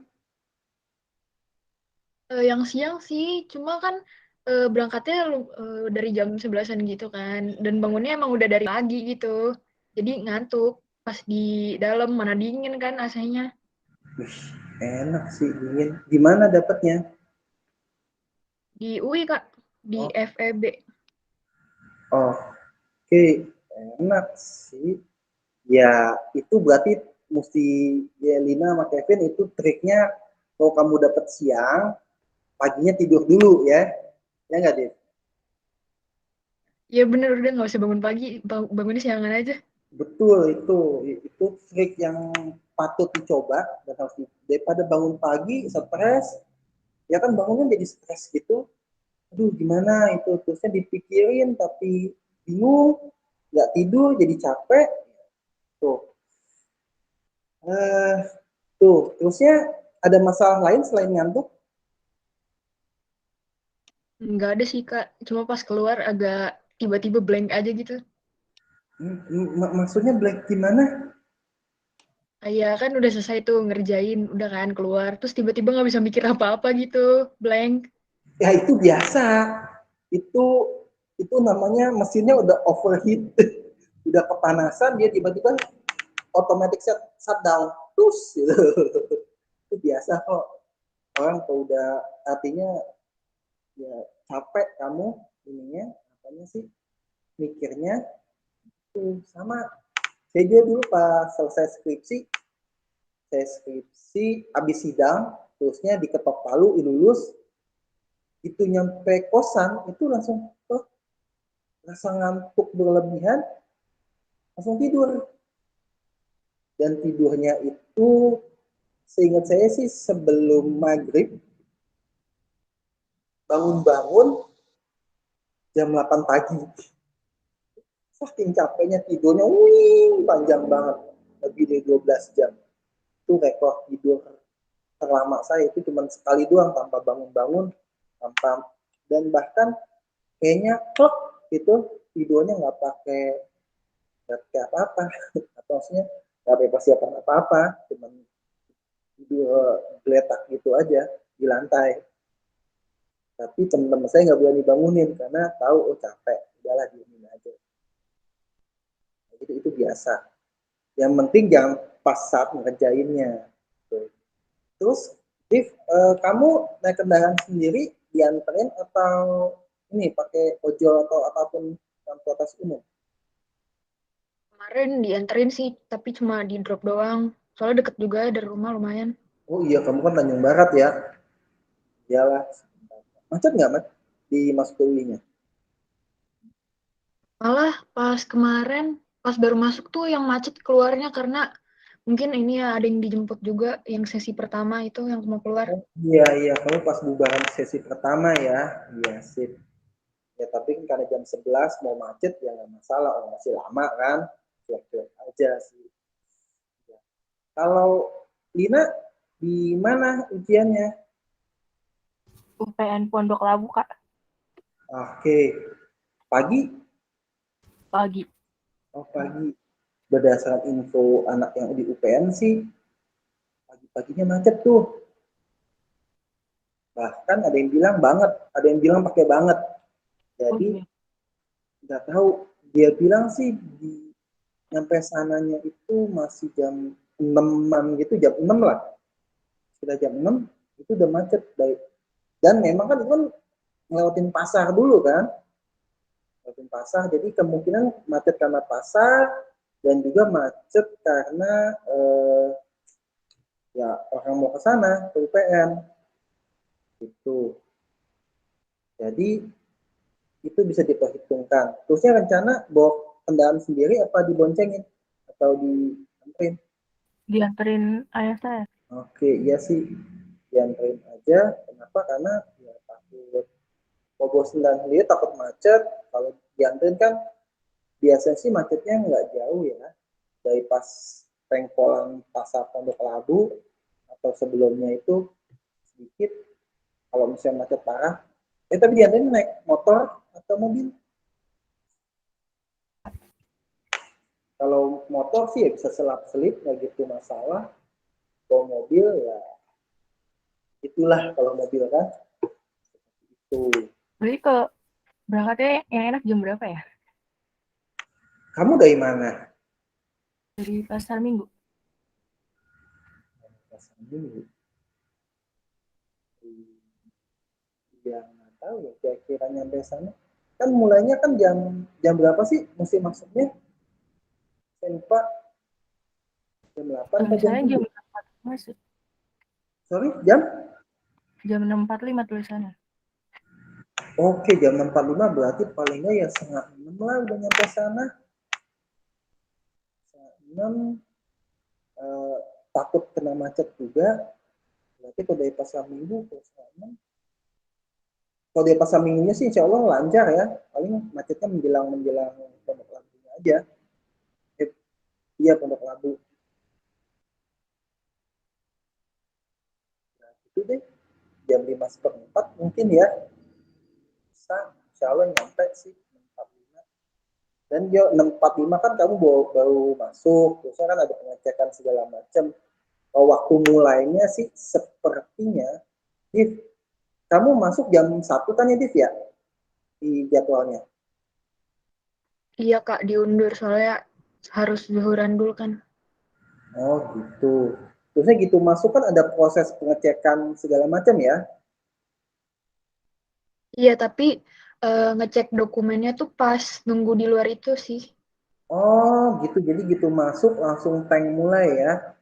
Speaker 2: Yang siang sih, cuma kan berangkatnya dari jam 11-an gitu kan. Dan bangunnya emang udah dari pagi gitu. Jadi ngantuk. Pas di dalam, mana dingin kan AC-nya.
Speaker 1: Enak sih, dingin. Di mana dapatnya?
Speaker 2: Di UI, Kak. Di
Speaker 1: Oh,
Speaker 2: FEB.
Speaker 1: oke. Enak sih. Ya, itu berarti mesti ya, Lina sama Kevin itu triknya kalau kamu dapat siang, paginya tidur dulu ya. Ya nggak, Dit?
Speaker 2: Ya bener, udah nggak usah bangun pagi. Bangunnya siangan aja.
Speaker 1: Betul itu trik yang patut dicoba dan harus daripada bangun pagi stres, ya kan bangunnya jadi stres gitu. Aduh gimana itu terusnya dipikirin tapi bingung, nggak tidur jadi capek. Tuh, eh, terusnya ada masalah lain selain ngantuk?
Speaker 2: Nggak ada sih, Kak. Cuma pas keluar agak tiba-tiba blank aja gitu.
Speaker 1: Maksudnya black gimana?
Speaker 2: Kayak kan udah selesai tuh ngerjain, udah kan keluar. Terus tiba-tiba nggak bisa mikir apa-apa gitu. Blank.
Speaker 1: Ya itu biasa. itu namanya mesinnya udah overheat, udah kepanasan, dia tiba-tiba automatic shutdown terus gitu. Itu biasa kok orang kalau udah artinya ya capek kamu ininya apanya sih mikirnya tuh sama. Saya juga dulu pas selesai skripsi habis sidang terusnya diketok palu lulus itu nyampe kosan itu langsung rasa ngantuk berlebihan langsung tidur dan tidurnya itu seingat saya sih sebelum maghrib bangun-bangun jam 8 pagi saking capeknya tidurnya panjang banget lebih dari 12 jam itu rekor tidur terlama saya itu cuma sekali doang tanpa bangun-bangun tanpa dan bahkan kayaknya klop gitu tidurnya nggak pakai apa-apa atau maksudnya nggak pakai persiapan apa-apa cuma tidur geletak gitu aja di lantai tapi teman-teman saya nggak berani bangunin karena tahu capek udahlah diemin aja itu biasa yang penting jangan pas saat ngerjainnya terus Div, kamu naik kendaraan sendiri dianterin atau ini pakai ojol atau apapun transportasi umum?
Speaker 2: Kemarin dianterin sih, tapi cuma di drop doang. Soalnya deket juga dari rumah lumayan.
Speaker 1: Oh iya, kamu kan Tanjung Barat ya? Iyalah. Macet nggak, Mat? Di masuk ke UI-nya?
Speaker 2: Malah pas kemarin, pas baru masuk tuh yang macet keluarnya karena mungkin ini ya ada yang dijemput juga yang sesi pertama itu yang mau keluar.
Speaker 1: Oh, iya, kamu pas bubaran sesi pertama ya? Iya, sip. Ya, tapi kan karena jam 11 mau macet ya nggak masalah, oh, masih lama kan? Cuek-cuek aja sih. Ya. Kalau Lina, di mana ujiannya?
Speaker 4: UPN Pondok Labu, Kak.
Speaker 1: Oke. Pagi?
Speaker 4: Pagi.
Speaker 1: Oh, pagi. Berdasarkan info anak yang di UPN sih, pagi-paginya macet tuh. Bahkan ada yang bilang banget, ada yang bilang pakai banget. Jadi, nggak tahu. Dia bilang sih, di nyampe sananya itu masih jam 6-an gitu, jam 6 lah. Sudah jam 6, itu udah macet. Dan memang kan itu kan ngelewatin pasar dulu kan. Ngelewatin pasar, jadi kemungkinan macet karena pasar, dan juga macet karena ya orang mau ke sana ke UPN itu jadi itu bisa diperhitungkan terusnya rencana bawa kendaraan sendiri apa diboncengin atau dianterin
Speaker 4: Dianterin ayah saya.
Speaker 1: oke iya sih dianterin aja kenapa karena ya takut mau bawa kendaraan sendiri takut macet kalau dianterin kan biasanya sih macetnya nggak jauh ya dari pas pengkolan pasar Pondok Labu atau sebelumnya itu sedikit kalau misalnya macet parah tapi dianterin naik motor atau mobil kalau motor sih ya bisa selap-selip nggak gitu masalah kalau mobil ya itulah kalau mobil kan itu
Speaker 4: Berarti ke berangkatnya yang enak jam berapa ya?
Speaker 1: kamu dari mana
Speaker 4: Dari Pasar Minggu.
Speaker 1: Pasar Minggu ya nggak tahu ya kira-kira nyampe sana kan mulainya kan jam jam berapa sih mesti masuknya saya lupa jam 8 atau jam
Speaker 4: Tulisannya
Speaker 1: 7
Speaker 4: jam 4 masuk.
Speaker 1: sorry jam
Speaker 4: Jam 6.45 tulisannya.
Speaker 1: oke jam 6.45 berarti paling nggak ya setengah 6 lah udah nyampe sana setengah 6 takut kena macet juga berarti kalau dari pasar minggu ke setengah 6 kalau dari pasar minggunya sih insya Allah lancar ya paling macetnya menjelang Pondok Labu aja iya Pondok Labu nah, itu deh jam 5:04 mungkin ya bisa insya Allah nyampe sih 6.45 dan dia 6.45 kan kamu baru masuk terusnya kan ada pengecekan segala macam waktu mulainya sih sepertinya Div kamu masuk jam 1 kan ya Div ya di jadwalnya?
Speaker 2: Iya Kak, diundur soalnya harus zuhuran dulu kan.
Speaker 1: Oh gitu. Terusnya gitu masuk kan ada proses pengecekan segala macam ya?
Speaker 2: Iya, tapi ngecek dokumennya tuh pas nunggu di luar itu sih.
Speaker 1: Oh gitu, jadi gitu masuk langsung tank mulai ya?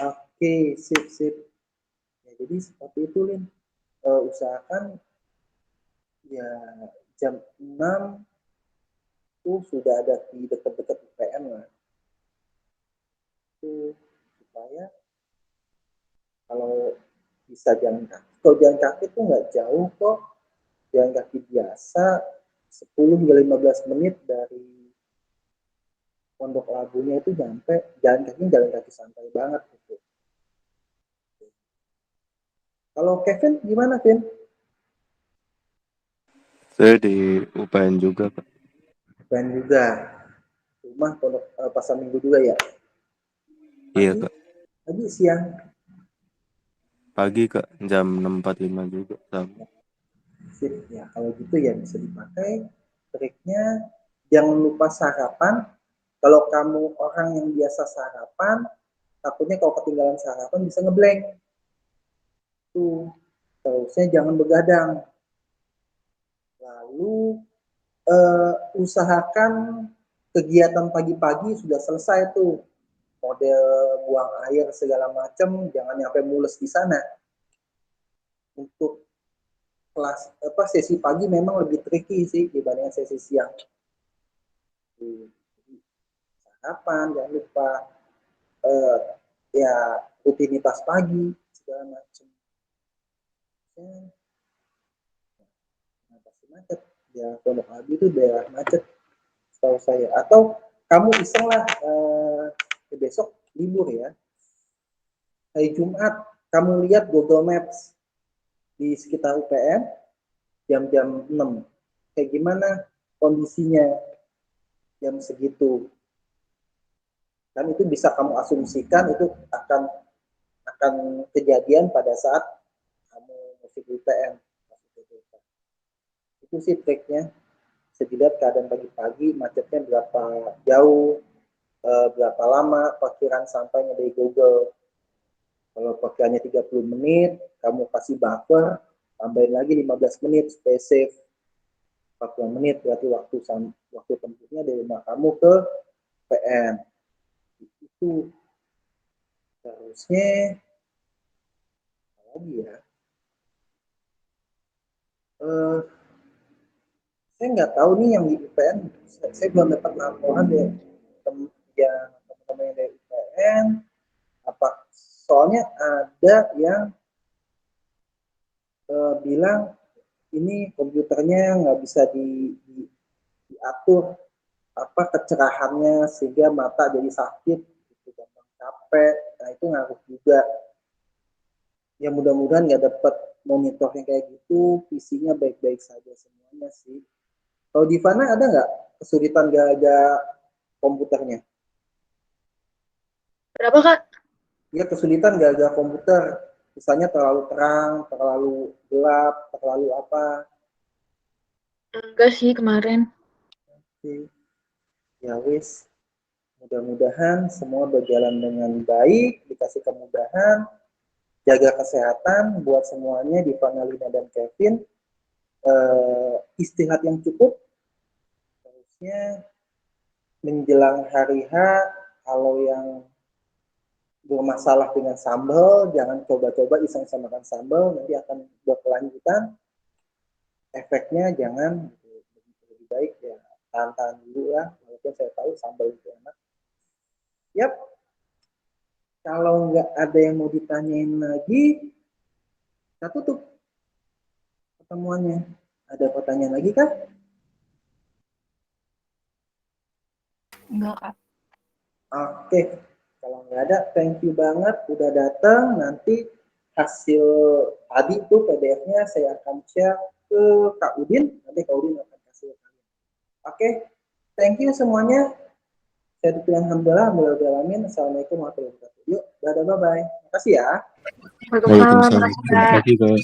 Speaker 1: Oke, sip sip. Ya, jadi seperti itu Lin. Usahakan ya jam 6 itu sudah ada di dekat-dekat UPN lah. Itu supaya kalau bisa jalan kaki. Kalau jalan kaki itu nggak jauh kok. Jalan kaki biasa 10 hingga 15 menit dari Pondok Labunya itu nyampe. Jalan kaki santai banget gitu. Kalau Kevin gimana, Kevin?
Speaker 3: Saya di UPN juga, Kak.
Speaker 1: Dan juga rumah Pondok Pasar Minggu juga ya.
Speaker 3: Iya,
Speaker 1: Pagi,
Speaker 3: Kak.
Speaker 1: pagi siang.
Speaker 3: Pagi, Kak. Jam 6.45 juga. Sama.
Speaker 1: Sip. Ya, kalau gitu ya bisa dipakai. Triknya jangan lupa sarapan. Kalau kamu orang yang biasa sarapan, takutnya kalau ketinggalan sarapan bisa ngeblank. Tuh, terusnya jangan begadang. Lalu usahakan kegiatan pagi-pagi sudah selesai tuh. Model buang air segala macam, jangan nyampe mules di sana. Untuk kelas sesi pagi memang lebih tricky sih dibandingkan sesi siang. Sarapan, jangan lupa ya rutinitas pagi segala macam. Pasti macet. Ya Pondok Labu itu daerah macet setahu saya. Atau kamu iseng lah besok libur ya. Hari Jumat kamu lihat Google Maps di sekitar UPN jam-jam 6. Kayak gimana kondisinya jam segitu. Dan itu bisa kamu asumsikan itu akan kejadian pada saat kamu masuk di UPN. Itu sih triknya. Sedilihat keadaan pagi-pagi macetnya berapa jauh, berapa lama parkiran sampainya dari Google. Kalau parkirannya 30 menit, kamu kasih buffer, tambahin lagi 15 menit supaya save. 40 menit berarti waktu tempuhnya dari rumah kamu ke PN. Itu harusnya apa lagi ya? Saya nggak tahu nih yang di UPN, saya belum dapat laporan deh teman-teman yang dari UPN. Apa soalnya ada yang bilang ini komputernya nggak bisa diatur apa kecerahannya sehingga mata jadi sakit, gitu, gampang capek. Nah itu ngaruh juga. Ya mudah-mudahan nggak dapat monitor yang kayak gitu, PC-nya baik-baik saja semuanya sih. Kalau di Fana ada nggak kesulitan gak komputernya?
Speaker 2: Berapa Kak?
Speaker 1: Ya kesulitan gak komputer, misalnya terlalu terang, terlalu gelap, terlalu apa?
Speaker 2: Enggak sih kemarin.
Speaker 1: Oke. Ya wis, mudah-mudahan semua berjalan dengan baik, dikasih kemudahan, jaga kesehatan buat semuanya di Vanalina dan Kevin. Istirahat yang cukup, terusnya menjelang hari H, kalau yang bermasalah dengan sambal, jangan coba-coba iseng-iseng makan sambal, nanti akan berkelanjutan. Efeknya jangan lebih baik ya tahan-tahan dulu lah, walaupun saya tahu sambal itu enak. Yap, kalau nggak ada yang mau ditanyain lagi, kita tutup pertemuannya. Ada pertanyaan lagi kah?
Speaker 4: Enggak, Kak.
Speaker 1: Oke, kalau nggak ada, thank you banget udah datang. Nanti hasil tadi itu PDF-nya saya akan share ke Kak Udin. Nanti Kak Udin akan kasih ke kalian. Oke, thank you semuanya. Saya tutup alhamdulillah, alamin. Assalamualaikum warahmatullahi wabarakatuh. Yuk, dadah, bye-bye. Makasih ya.
Speaker 2: Waalaikumsalam.
Speaker 3: Waalaikumsalam.
Speaker 2: Makasih
Speaker 3: Terima
Speaker 2: Kak.
Speaker 3: kasih, Kak.